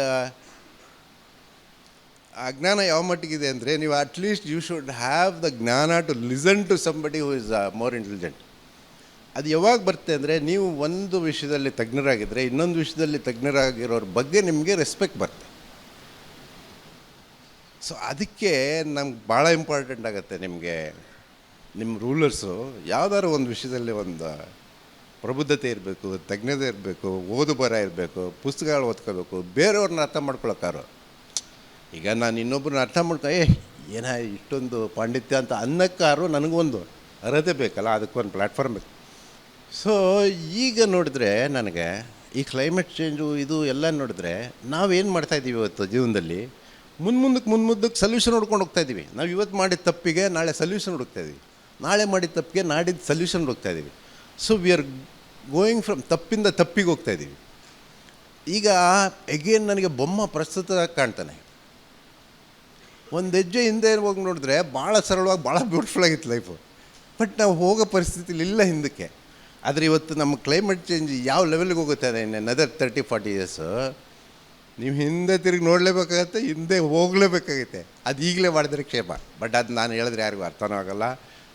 ಅಜ್ಞಾನ ಯಾವ ಮಟ್ಟಿಗಿದೆ ಅಂದರೆ, ನೀವು at least you should have the ಜ್ಞಾನ to listen to somebody who is more intelligent. ಅದು ಯಾವಾಗ ಬರುತ್ತೆ ಅಂದರೆ, ನೀವು ಒಂದು ವಿಷಯದಲ್ಲಿ ತಜ್ಞರಾಗಿದ್ದರೆ ಇನ್ನೊಂದು ವಿಷಯದಲ್ಲಿ ತಜ್ಞರಾಗಿರೋರ ಬಗ್ಗೆ ನಿಮಗೆ ರೆಸ್ಪೆಕ್ಟ್ ಬರುತ್ತೆ. ಸೊ ಅದಕ್ಕೆ ನಮ್ಗೆ ಭಾಳ ಇಂಪಾರ್ಟೆಂಟ್ ಆಗುತ್ತೆ ನಿಮಗೆ ನಿಮ್ಮ ರೂಲರ್ಸು ಯಾವುದಾದ್ರು ಒಂದು ವಿಷಯದಲ್ಲಿ ಒಂದು ಪ್ರಬುದ್ಧತೆ ಇರಬೇಕು, ತಜ್ಞತೆ ಇರಬೇಕು, ಓದು ಬರ ಇರಬೇಕು, ಪುಸ್ತಕಗಳು ಓದ್ಕೋಬೇಕು, ಬೇರೆಯವ್ರನ್ನ ಅರ್ಥ ಮಾಡ್ಕೊಳಕ್ಕಾರು. ಈಗ ನಾನು ಇನ್ನೊಬ್ಬರನ್ನ ಅರ್ಥ ಏನ ಇಷ್ಟೊಂದು ಪಾಂಡಿತ್ಯ ಅಂತ ಅನ್ನಕ್ಕಾರು ನನಗೊಂದು ಅರ್ಹತೆ ಬೇಕಲ್ಲ, ಅದಕ್ಕೊಂದು ಪ್ಲ್ಯಾಟ್ಫಾರ್ಮ್ ಬೇಕು. ಸೊ ಈಗ ನೋಡಿದ್ರೆ ನನಗೆ ಈ ಕ್ಲೈಮೇಟ್ ಚೇಂಜು ಇದು ಎಲ್ಲ ನೋಡಿದ್ರೆ ನಾವೇನು ಮಾಡ್ತಾಯಿದ್ದೀವಿ ಇವತ್ತು ಜೀವನದಲ್ಲಿ, ಮುಂದಕ್ಕೆ ಸೊಲ್ಯೂಷನ್ ಹುಡ್ಕೊಂಡು ಹೋಗ್ತಾಯಿದ್ದೀವಿ. ನಾವು ಇವತ್ತು ಮಾಡಿದ ತಪ್ಪಿಗೆ ನಾಳೆ ಸೊಲ್ಯೂಷನ್ ಹುಡುಕ್ತಾಯಿದ್ದೀವಿ, ನಾಳೆ ಮಾಡಿದ ತಪ್ಪಿಗೆ ನಾಡಿದ್ದು ಸೊಲ್ಯೂಷನ್ ಹುಡುಕ್ತಾಯಿದ್ದೀವಿ. So we are going from ತಪ್ಪಿಂದ ತಪ್ಪಿಗೆ ಹೋಗ್ತಾಯಿದ್ದೀವಿ. ಈಗ ಎಗೇನ್ ನನಗೆ ಬೊಮ್ಮ ಪ್ರಸ್ತುತ ಕಾಣ್ತಾನೆ. ಒಂದು ಹೆಜ್ಜೆ ಹಿಂದೆ ಹೋಗಿ ನೋಡಿದ್ರೆ ಭಾಳ ಸರಳವಾಗಿ ಭಾಳ ಬ್ಯೂಟಿಫುಲ್ ಆಗಿತ್ತು ಲೈಫು, ಬಟ್ ನಾವು ಹೋಗೋ ಪರಿಸ್ಥಿತಿಲಿ ಇಲ್ಲ ಹಿಂದಕ್ಕೆ. ಆದರೆ ಇವತ್ತು ನಮ್ಮ ಕ್ಲೈಮೇಟ್ ಚೇಂಜ್ ಯಾವ ಲೆವೆಲ್ಗೆ ಹೋಗುತ್ತೆ ಇನ್ನು ಅನದರ್ 30-40 ಇಯರ್ಸು ನೀವು ಹಿಂದೆ ತಿರುಗಿ ನೋಡಲೇಬೇಕಾಗತ್ತೆ, ಹಿಂದೆ ಹೋಗಲೇಬೇಕಾಗತ್ತೆ. ಅದು ಈಗಲೇ ಮಾಡಿದ್ರೆ ಕ್ಷೇಮ, ಬಟ್ ಅದು ನಾನು ಹೇಳಿದ್ರೆ ಯಾರಿಗೂ ಅರ್ಥನೂ ಆಗೋಲ್ಲ.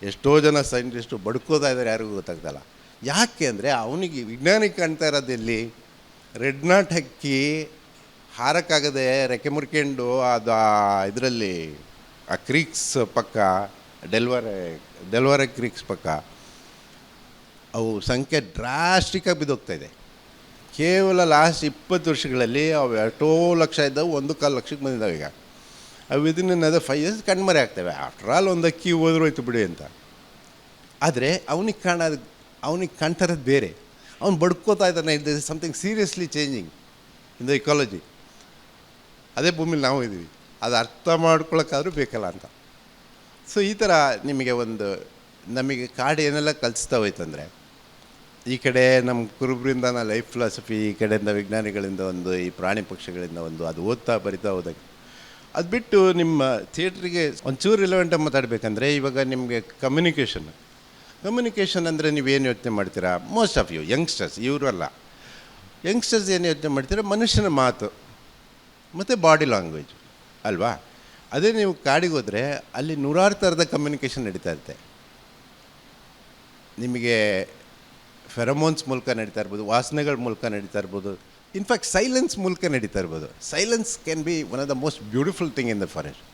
ಎಷ್ಟೋ ಜನ ಸೈಂಟಿಸ್ಟು ಬಡ್ಕೋತಾ ಇದ್ದಾರೆ, ಯಾರಿಗೂ ಗೊತ್ತಾಗ್ತಲ್ಲ. ಯಾಕೆ ಅಂದರೆ ಅವನಿಗೆ ವಿಜ್ಞಾನಿಗೆ ಕಾಣ್ತಾ ಇರೋದು ಎಲ್ಲಿ, ರೆಡ್ ನಾಟ್ ಹಕ್ಕಿ ಹಾರಕ್ಕಾಗದೆ ರೆಕ್ಕೆ ಮುರ್ಕೊಂಡು ಅದು ಇದರಲ್ಲಿ ಆ ಕ್ರೀಕ್ಸ್ ಪಕ್ಕ ಡೆಲ್ವರೆ ಕ್ರೀಕ್ಸ್ ಪಕ್ಕ ಅವು ಸಂಖ್ಯೆ ಡ್ರಾಸ್ಟಿಕ್ಕಾಗಿ ಬಿದ್ದೋಗ್ತಾಯಿದೆ. ಕೇವಲ ಲಾಸ್ಟ್ 20 ವರ್ಷಗಳಲ್ಲಿ ಅವು ಎಷ್ಟೋ ಲಕ್ಷ ಇದ್ದವು 1.25 ಲಕ್ಷಕ್ಕೆ ಬಂದಿದ್ದಾವೆ. ಈಗ ಅವು ವಿದಿನ್ ಅನ್ನೋದು 5 ಇಯರ್ಸ್ ಕಣ್ಮರೆ ಆಗ್ತವೆ. ಆಫ್ಟರ್ ಆಲ್ ಒಂದು ಅಕ್ಕಿ ಹೋದ್ರೂ ಹೋಯ್ತು ಬಿಡಿ ಅಂತ. ಆದರೆ ಅವನಿಗೆ ಕಾಣ್ತಾರದು ಬೇರೆ. ಅವ್ನು ಬಡ್ಕೋತಾ ಇದ್ದಾನೆ. ಇದು something seriously changing in the ecology. ಅದೇ ಭೂಮಿಲಿ ನಾವು ಇದ್ದೀವಿ, ಅದು ಅರ್ಥ ಮಾಡ್ಕೊಳಕ್ಕಾದ್ರೂ ಬೇಕಲ್ಲ ಅಂತ. ಸೊ ಈ ಥರ ನಿಮಗೆ ನಮಗೆ ಕಾಡು ಏನೆಲ್ಲ ಕಲಿಸ್ತಾ ಹೋಯ್ತಂದರೆ, ಈ ಕಡೆ ನಮ್ಮ ಕುರುಬರಿಂದ ಲೈಫ್ ಫಿಲಾಸಫಿ, ಈ ಕಡೆಯಿಂದ ವಿಜ್ಞಾನಿಗಳಿಂದ ಈ ಪ್ರಾಣಿ ಪಕ್ಷಿಗಳಿಂದ ಅದು ಓದ್ತಾ ಬರಿತಾ ಹೋದಾಗ, ಅದು ಬಿಟ್ಟು ನಿಮ್ಮ ಥಿಯೇಟ್ರಿಗೆ ಒಂಚೂರು ರಿಲೆವೆಂಟಾಗಿ ಮಾತಾಡಬೇಕಂದ್ರೆ, ಇವಾಗ ನಿಮಗೆ ಕಮ್ಯುನಿಕೇಷನ್ ಅಂದರೆ ನೀವೇನು ಯೋಚನೆ ಮಾಡ್ತೀರಾ? ಮೋಸ್ಟ್ ಆಫ್ ಯಂಗ್ಸ್ಟರ್ಸ್, ಇವರಲ್ಲ, ಯಂಗ್ಸ್ಟರ್ಸ್ ಏನು ಯೋಚನೆ ಮಾಡ್ತೀರಾ? ಮನುಷ್ಯನ ಮಾತು ಮತ್ತು ಬಾಡಿ ಲ್ಯಾಂಗ್ವೇಜ್ ಅಲ್ವಾ? ಅದೇ ನೀವು ಕಾಡಿಗೆ ಹೋದರೆ ಅಲ್ಲಿ ನೂರಾರು ಥರದ ಕಮ್ಯುನಿಕೇಷನ್ ನಡೀತಾ ಇರುತ್ತೆ. ನಿಮಗೆ ಫೆರಮೋನ್ಸ್ ಮೂಲಕ ನಡೀತಾ ಇರ್ಬೋದು, ವಾಸನೆಗಳ ಮೂಲಕ ನಡೀತಾ ಇರ್ಬೋದು, ಇನ್ಫ್ಯಾಕ್ಟ್ ಸೈಲೆನ್ಸ್ ಮೂಲಕ ನಡೀತಾ ಇರ್ಬೋದು. Silence can be one of the most beautiful thing in the forest.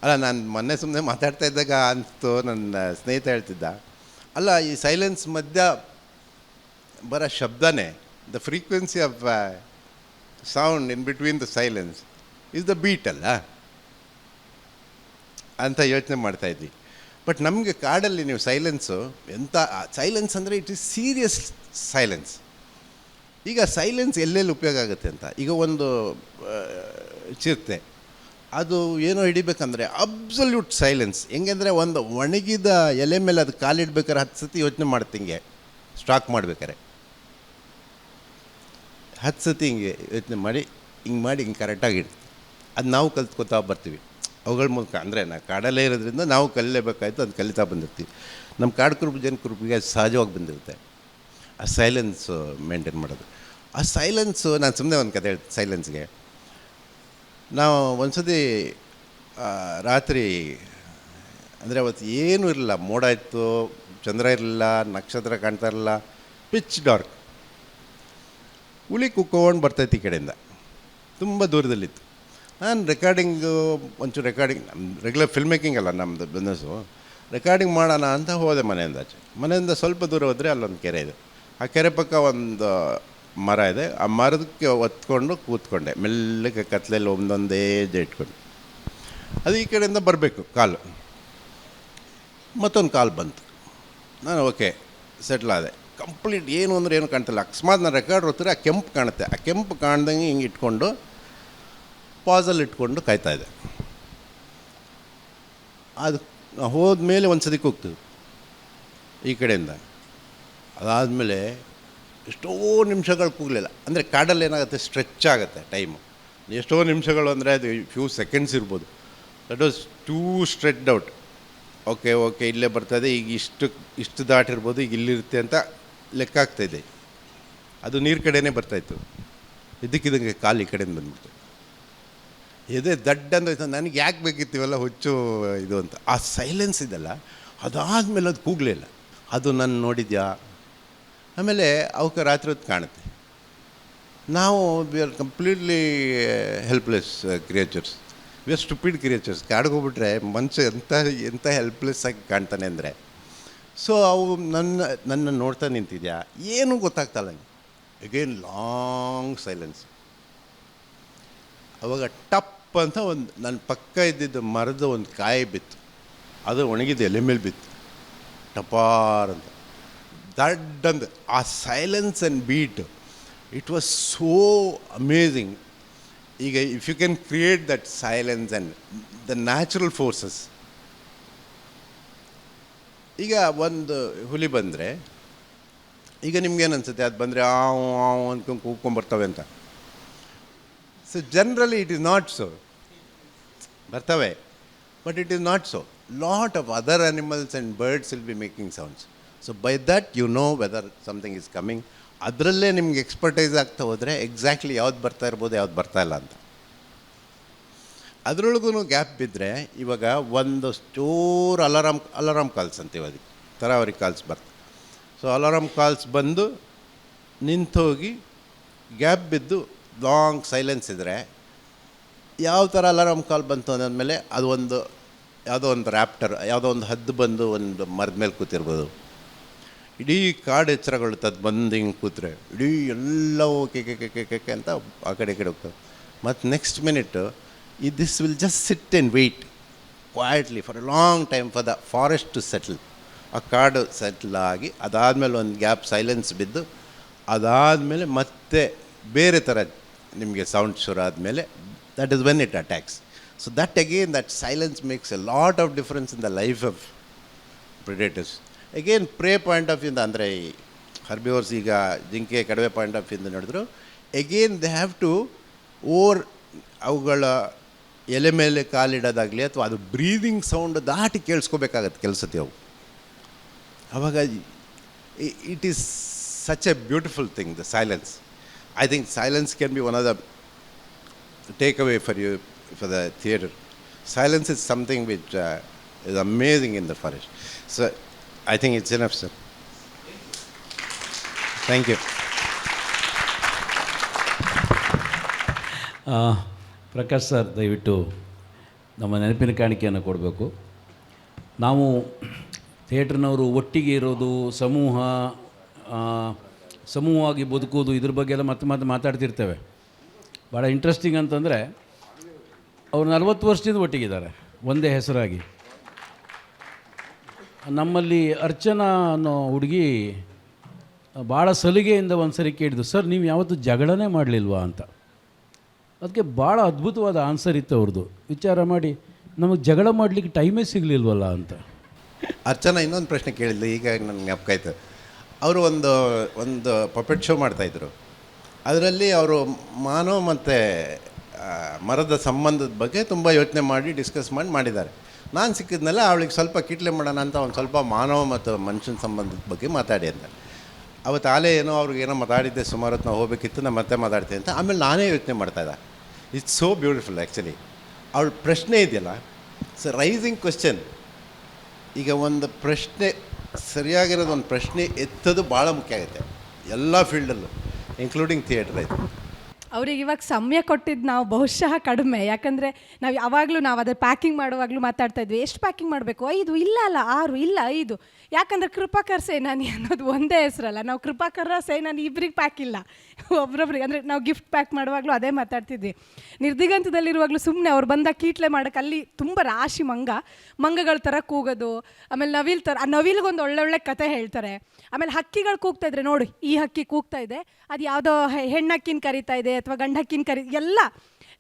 ಅಲ್ಲ, ನಾನು ಮೊನ್ನೆ ಸುಮ್ಮನೆ ಮಾತಾಡ್ತಾ ಇದ್ದಾಗ ಅಂತು ನನ್ನ ಸ್ನೇಹಿತ ಹೇಳ್ತಿದ್ದ, ಅಲ್ಲ ಈ ಸೈಲೆನ್ಸ್ ಮಧ್ಯ ಬರೋ ಶಬ್ದನೇ, the frequency of sound in between the silence is the beat ಅಲ್ಲ ಅಂತ ಯೋಚನೆ ಮಾಡ್ತಾಯಿದ್ವಿ. ಬಟ್ ನಮಗೆ ಕಾಡಲ್ಲಿ ನೀವು ಸೈಲೆನ್ಸು ಎಂಥ ಸೈಲೆನ್ಸ್ ಅಂದರೆ ಇಟ್ ಈಸ್ ಸೀರಿಯಸ್ ಸೈಲೆನ್ಸ್. ಈಗ ಸೈಲೆನ್ಸ್ ಎಲ್ಲೆಲ್ಲಿ ಉಪಯೋಗ ಆಗುತ್ತೆ ಅಂತ, ಈಗ ಒಂದು ಚಿರತೆ ಅದು ಏನೋ ಹಿಡಿಬೇಕಂದ್ರೆ ಅಬ್ಸಲ್ಯೂಟ್ ಸೈಲೆನ್ಸ್. ಹೆಂಗೆಂದರೆ ಒಂದು ಒಣಗಿದ ಎಲೆ ಮೇಲೆ ಅದು ಕಾಲಿಡ್ಬೇಕಾದ್ರೆ 10 ಸತಿ ಯೋಚನೆ ಮಾಡ್ತಿಂಗೆ ಸ್ಟಾಕ್ ಮಾಡ್ಬೇಕಾರೆ 10 ಸತಿ ಹಿಂಗೆ ಯೋಚನೆ ಮಾಡಿ ಹಿಂಗೆ ಕರೆಕ್ಟಾಗಿ ಇಡ್ತೀವಿ. ಅದು ನಾವು ಕಲ್ತ್ಕೊತಾ ಬರ್ತೀವಿ ಅವುಗಳ ಮೂಲಕ. ಅಂದರೆ ನಾವು ಕಾಡಲ್ಲೇ ಇರೋದ್ರಿಂದ ನಾವು ಕಲಿಯಲೇಬೇಕಾಯ್ತು, ಅದು ಕಲಿತಾ ಬಂದಿರ್ತೀವಿ. ನಮ್ಮ ಕಾಡು ಕುರುಬಿಗೆ ಅದು ಸಹಜವಾಗಿ ಬಂದಿರುತ್ತೆ ಆ ಸೈಲೆನ್ಸು ಮೇಂಟೈನ್ ಮಾಡೋದು. ಆ ಸೈಲೆನ್ಸು, ನಾನು ಸುಮ್ಮನೆ ಒಂದು ಕತೆ ಹೇಳ್ತೀನಿ ಸೈಲೆನ್ಸ್ಗೆ. ನಾವು ಒಂದು ಸತಿ ರಾತ್ರಿ, ಅಂದರೆ ಅವತ್ತು ಏನೂ ಇರಲಿಲ್ಲ, ಮೋಡ ಇತ್ತು, ಚಂದ್ರ ಇರಲಿಲ್ಲ, ನಕ್ಷತ್ರ ಕಾಣ್ತಾ ಇರಲಿಲ್ಲ, ಪಿಚ್ ಡಾರ್ಕ್. ಹುಲಿ ಕುಕ್ಕೊಂಡು ಬರ್ತೈತಿ ಈ ಕಡೆಯಿಂದ, ತುಂಬ ದೂರದಲ್ಲಿತ್ತು. ನಾನು ಒಂಚೂರು ರೆಕಾರ್ಡಿಂಗ್ ರೆಗ್ಯುಲರ್ ಫಿಲ್ಮ್ ಮೇಕಿಂಗ್ ಅಲ್ಲ ನಮ್ಮದು ಬಿಸ್ನೆಸ್ಸು, ರೆಕಾರ್ಡಿಂಗ್ ಮಾಡೋಣ ಅಂತ ಹೋದೆ ಮನೆಯಿಂದ ಸ್ವಲ್ಪ ದೂರ ಹೋದರೆ ಅಲ್ಲೊಂದು ಕೆರೆ ಇದೆ. ಆ ಕೆರೆ ಪಕ್ಕ ಒಂದು ಮರ ಇದೆ. ಆ ಮರದಕ್ಕೆ ಒತ್ಕೊಂಡು ಕೂತ್ಕೊಂಡೆ ಮೆಲ್ಲಗೆ, ಕತ್ಲೆಯಲ್ಲಿ ಒಂದೊಂದೇ ಹೆಜ್ಜೆ ಇಟ್ಕೊಂಡು. ಅದು ಈ ಕಡೆಯಿಂದ ಬರಬೇಕು ಕಾಲು, ಮತ್ತೊಂದು ಕಾಲು ಬಂತು. ನಾನು ಓಕೆ ಸೆಟ್ಲ್ ಆದೆ. ಕಂಪ್ಲೀಟ್ ಏನು ಅಂದರೆ ಏನು ಕಾಣ್ತಿಲ್ಲ. ಅಕಸ್ಮಾತ್ ನಾನು ರೆಕಾರ್ಡ್ ಓದ್ತಾರೆ ಆ ಕೆಂಪು ಕಾಣುತ್ತೆ. ಆ ಕೆಂಪು ಕಾಣ್ದಂಗೆ ಹಿಂಗೆ ಇಟ್ಕೊಂಡು ಪಾಸಲ್ಲಿ ಇಟ್ಕೊಂಡು ಕಾಯ್ತಾಯಿದ್ದೆ. ಅದು ಹೋದ್ಮೇಲೆ ಒಂದು ಸತಿ ಕೂಗ್ತೀವಿ ಈ ಕಡೆಯಿಂದ, ಅದಾದಮೇಲೆ ಎಷ್ಟೋ ನಿಮಿಷಗಳು ಕೂಗಲಿಲ್ಲ. ಅಂದರೆ ಕಾಡಲ್ಲಿ ಏನಾಗುತ್ತೆ, ಸ್ಟ್ರೆಚ್ ಆಗುತ್ತೆ ಟೈಮು. ಎಷ್ಟೋ ನಿಮಿಷಗಳು ಅಂದರೆ ಅದು ಫ್ಯೂ ಸೆಕೆಂಡ್ಸ್ ಇರ್ಬೋದು. That was two stretched out. Okay ಇಲ್ಲೇ ಬರ್ತದೆ, ಈಗ ಇಷ್ಟು ದಾಟಿರ್ಬೋದು, ಈಗ ಇಲ್ಲಿರುತ್ತೆ ಅಂತ ಲೆಕ್ಕ ಆಗ್ತಾಯಿದೆ. ಅದು ನೀರು ಕಡೆನೇ ಬರ್ತಾಯಿತ್ತು. ಇದಕ್ಕಿದಂಗೆ ಕಾಲು ಈ ಕಡೆಯಿಂದ ಬಂದ್ಬಿಡ್ತು. ಎದೆ ದಡ್ಡ ಅಂದ್ರೆ ನನಗೆ ಯಾಕೆ ಬೇಕಿತ್ತೀವಲ್ಲ ಹುಚ್ಚು ಇದು ಅಂತ. ಆ ಸೈಲೆನ್ಸ್ ಇದೆಲ್ಲ, ಅದಾದಮೇಲೆ ಅದು ಕೂಗಲಿಲ್ಲ. ಅದು ನಾನು ನೋಡಿದ್ಯಾ. ಆಮೇಲೆ ಅವಕ್ಕೆ ರಾತ್ರಿ ಹೊತ್ತು ಕಾಣುತ್ತೆ. ನಾವು we are completely helpless creatures, we are stupid creatures. ಕಾಡಿಗೆ ಹೋಗ್ಬಿಟ್ರೆ ಮನುಷ್ಯ ಎಂಥ ಹೆಲ್ಪ್ಲೆಸ್ ಆಗಿ ಕಾಣ್ತಾನೆ ಅಂದರೆ. ಸೊ ಅವು ನನ್ನ ನೋಡ್ತಾ ನಿಂತಿದ್ಯಾ, ಏನೂ ಗೊತ್ತಾಗ್ತಲ್ಲ. Again long silence. ಅವಾಗ ಟಪ್ ಅಂತ ಒಂದು ನನ್ನ ಪಕ್ಕ ಇದ್ದಿದ್ದು ಮರದ ಒಂದು ಕಾಯಿ ಬಿತ್ತು. ಅದು ಒಣಗಿದ್ದು ಎಲೆ ಮೇಲೆ ಬಿತ್ತು, ಟಪಾರ್ ಅಂತ ದಡ್ಡಂದು. ಆ silence and beat, it was so amazing. ಈಗ if you can create that silence and the natural forces. ಈಗ ಒಂದು ಹುಲಿ ಬಂದರೆ, ಈಗ ನಿಮ್ಗೇನು ಅನ್ಸುತ್ತೆ, ಅದು ಬಂದರೆ ಆವು ಅಂದ್ಕೊಂಡು ಕೂಗ್ಕೊಂಬರ್ತವೆ ಅಂತ. So generally it is not so. ಬರ್ತವೆ, but it is not so. Lot of other animals and birds will be making sounds. So by that you know whether something is coming. ಅದರಲ್ಲೇ ನಿಮ್ಗೆ ಎಕ್ಸ್ಪರ್ಟೈಸ್ ಆಗ್ತಾ ಹೋದರೆ exactly ಯಾವ್ದು ಬರ್ತಾ ಇರ್ಬೋದು, ಯಾವ್ದು ಬರ್ತಾ ಇಲ್ಲ ಅಂತ. ಅದರೊಳಗೂ ಗ್ಯಾಪ್ ಬಿದ್ದರೆ, ಇವಾಗ ಒಂದು ಚೂರು ಅಲಾರಾಮ್ ಕಾಲ್ಸ್ ಅಂತೀವಿ, ಅದಕ್ಕೆ ತರಾವರಿ ಕಾಲ್ಸ್ ಬರ್ತವೆ. ಸೊ ಅಲಾರಾಮ್ ಕಾಲ್ಸ್ ಬಂದು ನಿಂತೋಗಿ ಗ್ಯಾಪ್ ಬಿದ್ದು ಲಾಂಗ್ ಸೈಲೆನ್ಸ್ ಇದ್ದರೆ, ಯಾವ ಥರ ಅಲಾರಾಮ್ ಕಾಲ್ ಬಂತು ಅಂದಮೇಲೆ ಅದು ಯಾವುದೋ ಒಂದು ರ್ಯಾಪ್ಟರ್, ಯಾವುದೋ ಒಂದು ಹದ್ದು ಬಂದು ಒಂದು ಮರದ ಮೇಲೆ ಕೂತಿರ್ಬೋದು. ಇಡೀ ಕಾಡು ಎಚ್ಚರಗಳು ತದ್ದು ಬಂದು ಹಿಂಗೆ ಕೂತ್ರೆ ಇಡೀ ಎಲ್ಲವೂ ಕೆ ಅಂತ ಆ ಕಡೆ ಈ ಕಡೆ ಹೋಗ್ತವೆ. ಮತ್ತು next minute this will just sit and wait quietly for a long time for the forest to settle. ಆ ಕಾಡು ಸೆಟ್ಲ್ ಆಗಿ ಅದಾದಮೇಲೆ ಒಂದು ಗ್ಯಾಪ್ ಸೈಲೆನ್ಸ್ ಬಿದ್ದು, ಅದಾದಮೇಲೆ ಮತ್ತೆ ಬೇರೆ ಥರ ನಿಮಗೆ ಸೌಂಡ್ ಶುರು ಆದಮೇಲೆ that is when it attacks. So that again that silence makes a lot of difference in the life of predators. Again prey point of ವ್ಯೂಯಿಂದ, ಅಂದರೆ ಈ ಹರ್ಬಿವರ್ಸ್, ಈಗ ಜಿಂಕೆ ಕಡವೆ ಪಾಯಿಂಟ್ ಆಫ್ ವ್ಯೂಯಿಂದ ನೋಡಿದ್ರು, ಅಗೇನ್ ದೇ ಹ್ಯಾವ್ ಟು ಅವುಗಳ ಎಲೆ ಮೇಲೆ ಕಾಲಿಡೋದಾಗಲಿ ಅಥವಾ ಅದು ಬ್ರೀದಿಂಗ್ ಸೌಂಡ್ ದಾಟಿ ಕೇಳಿಸ್ಕೋಬೇಕಾಗತ್ತೆ ಕೆಲಸಕ್ಕೆ ಅವು. ಆವಾಗ it is such A beautiful thing, the silence. I think silence can be one of the takeaway for you for the theatre. Silence is something which is amazing in the forest. So I think it's enough, sir. Thank you. Prakash sir, ದಯವಿಟ್ಟು ನಮ್ಮ ನೆನಪಿನ ಕಾಣಿಕೆಯನ್ನು ಕೊಡಬೇಕು. ನಾವು ಥಿಯೇಟ್ರ್ನವರು ಒಟ್ಟಿಗೆ ಇರೋದು, ಸಮೂಹವಾಗಿ ಬದುಕೋದು, ಇದ್ರ ಬಗ್ಗೆ ಎಲ್ಲ ಮತ್ತೆ ಮಾತಾಡ್ತಿರ್ತೇವೆ. ಭಾಳ ಇಂಟ್ರೆಸ್ಟಿಂಗ್ ಅಂತಂದರೆ, ಅವರು 40 ವರ್ಷದಿಂದ ಒಟ್ಟಿಗಿದ್ದಾರೆ ಒಂದೇ ಹೆಸರಾಗಿ. ನಮ್ಮಲ್ಲಿ ಅರ್ಚನಾ ಅನ್ನೋ ಹುಡುಗಿ ಭಾಳ ಸಲಿಗೆಯಿಂದ ಒಂದು ಸರಿ ಕೇಳಿದ್ದು, ಸರ್ ನೀವು ಯಾವತ್ತೂ ಜಗಳನೇ ಮಾಡಲಿಲ್ವಾ ಅಂತ. ಅದಕ್ಕೆ ಭಾಳ ಅದ್ಭುತವಾದ ಆನ್ಸರ್ ಇತ್ತು ಅವ್ರದ್ದು. ವಿಚಾರ ಮಾಡಿ, ನಮಗೆ ಜಗಳ ಮಾಡಲಿಕ್ಕೆ ಟೈಮೇ ಸಿಗಲಿಲ್ವಲ್ಲ ಅಂತ. ಅರ್ಚನಾ ಇನ್ನೊಂದು ಪ್ರಶ್ನೆ ಕೇಳಿದ್ಲು, ಈಗ ನನಗೆ ಜ್ಞಾಪಕ ಆಯಿತು. ಅವರು ಒಂದು ಪಪೆಟ್ ಶೋ ಮಾಡ್ತಾಯಿದ್ರು. ಅದರಲ್ಲಿ ಅವರು ಮಾನವ ಮತ್ತು ಮರದ ಸಂಬಂಧದ ಬಗ್ಗೆ ತುಂಬ ಯೋಚನೆ ಮಾಡಿ ಡಿಸ್ಕಸ್ ಮಾಡಿದ್ದಾರೆ. ನಾನು ಸಿಕ್ಕಿದ್ನಲ್ಲ, ಅವಳಿಗೆ ಸ್ವಲ್ಪ ಕಿಟ್ಲೆ ಮಾಡೋಣ ಅಂತ ಒಂದು ಸ್ವಲ್ಪ ಮಾನವ ಮತ್ತು ಮನುಷ್ಯನ ಸಂಬಂಧದ ಬಗ್ಗೆ ಮಾತಾಡಿ ಅಂತ. ಅವತ್ತು ಆಲೇ ಅವ್ರಿಗೇನೋ ಮಾತಾಡಿದ್ದೆ, ಸುಮಾರು ಹೊತ್ತು ನಾವು ಹೋಗಬೇಕಿತ್ತು, ನಾನು ಮತ್ತೆ ಮಾತಾಡ್ತೀನಿ ಅಂತ. ಆಮೇಲೆ ನಾನೇ ಯೋಚನೆ ಮಾಡ್ತಾಯಿದ್ದೆ. It's so beautiful actually. ಅವಳ ಪ್ರಶ್ನೆ ಇದೆಯಲ್ಲ, ಸೊ ರೈಸಿಂಗ್ ಕ್ವೆಶ್ಚನ್. ಈಗ ಒಂದು ಪ್ರಶ್ನೆ ಸರಿಯಾಗಿರೋದು, ಒಂದು ಪ್ರಶ್ನೆ ಎತ್ತೋದು ಭಾಳ ಮುಖ್ಯ ಆಗುತ್ತೆ ಎಲ್ಲ ಫೀಲ್ಡಲ್ಲೂ, ಇನ್ಕ್ಲೂಡಿಂಗ್ ಥಿಯೇಟ್ರ್. ಆಯಿತು, ಅವ್ರಿಗೆ ಇವಾಗ ಸಮಯ ಕೊಟ್ಟಿದ್ದು ನಾವು ಬಹುಶಃ ಕಡಿಮೆ. ಯಾಕಂದರೆ ನಾವು ಯಾವಾಗಲೂ ಅದ್ರ ಪ್ಯಾಕಿಂಗ್ ಮಾಡುವಾಗಲೂ ಮಾತಾಡ್ತಾ ಇದ್ವಿ, ಎಷ್ಟು ಪ್ಯಾಕಿಂಗ್ ಮಾಡಬೇಕು, 5 ಇಲ್ಲ ಅಲ್ಲ 6 ಇಲ್ಲ 5. ಯಾಕಂದರೆ ಕೃಪಾಕರ್ ಸೇನಾನಿ ಅನ್ನೋದು ಒಂದೇ ಹೆಸರಲ್ಲ. ನಾವು ಕೃಪಾಕರ ಸೇನಾನಿ ಇಬ್ಬರಿಗೆ ಪ್ಯಾಕ್ ಇಲ್ಲ, ಒಬ್ರೊಬ್ರಿಗೆ. ಅಂದರೆ ನಾವು ಗಿಫ್ಟ್ ಪ್ಯಾಕ್ ಮಾಡುವಾಗಲೂ ಅದೇ ಮಾತಾಡ್ತಿದ್ವಿ. ನಿರ್ದಿಗಂತದಲ್ಲಿರುವಾಗಲೂ ಸುಮ್ಮನೆ ಅವ್ರು ಬಂದಾಗ ಕೀಟ್ಲೆ ಮಾಡೋಕ್ಕೆ ಅಲ್ಲಿ ತುಂಬ ರಾಶಿ ಮಂಗಗಳ ಥರ ಕೂಗೋದು. ಆಮೇಲೆ ನವಿಲ್ ಥರ, ಆ ನವಿಲ್ಗೊಂದು ಒಳ್ಳೊಳ್ಳೆ ಕತೆ ಹೇಳ್ತಾರೆ. ಆಮೇಲೆ ಹಕ್ಕಿಗಳು ಕೂಗ್ತಾ ಇದ್ರೆ, ನೋಡಿ ಈ ಹಕ್ಕಿ ಕೂಗ್ತಾ ಇದೆ, ಅದು ಯಾವುದೋ ಹೆಣ್ಣಕ್ಕಿನ ಕರಿತಾ ಇದೆ ಅಥವಾ ಗಂಡು ಹಕ್ಕಿನ ಎಲ್ಲ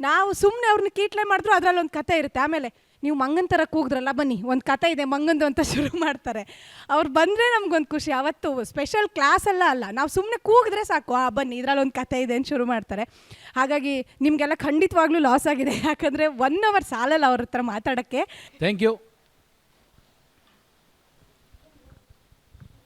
ನಾವು ಸುಮ್ಮನೆ ಅವ್ರನ್ನ ಕೀಟ್ಲೆ ಮಾಡಿದ್ರು ಅದರಲ್ಲಿ ಒಂದು ಕತೆ ಇರುತ್ತೆ. ಆಮೇಲೆ ನೀವು ಮಂಗನ ಥರ ಕೂಗಿದ್ರಲ್ಲ ಬನ್ನಿ ಒಂದು ಕತೆ ಇದೆ ಮಂಗಂದು ಅಂತ ಶುರು ಮಾಡ್ತಾರೆ. ಅವ್ರು ಬಂದರೆ ನಮಗೊಂದು ಖುಷಿ. ಅವತ್ತು ಸ್ಪೆಷಲ್ ಕ್ಲಾಸ್ ಅಲ್ಲ, ನಾವು ಸುಮ್ಮನೆ ಕೂಗಿದ್ರೆ ಸಾಕು, ಬನ್ನಿ ಇದರಲ್ಲಿ ಒಂದು ಕತೆ ಇದೆ ಅಂತ ಶುರು ಮಾಡ್ತಾರೆ. ಹಾಗಾಗಿ ನಿಮಗೆಲ್ಲ ಖಂಡಿತವಾಗ್ಲೂ ಲಾಸ್ ಆಗಿದೆ, ಯಾಕಂದರೆ 1 hour ಸಾಲಲ್ಲ ಅವ್ರ ಹತ್ರ ಮಾತಾಡೋಕ್ಕೆ. Thank you.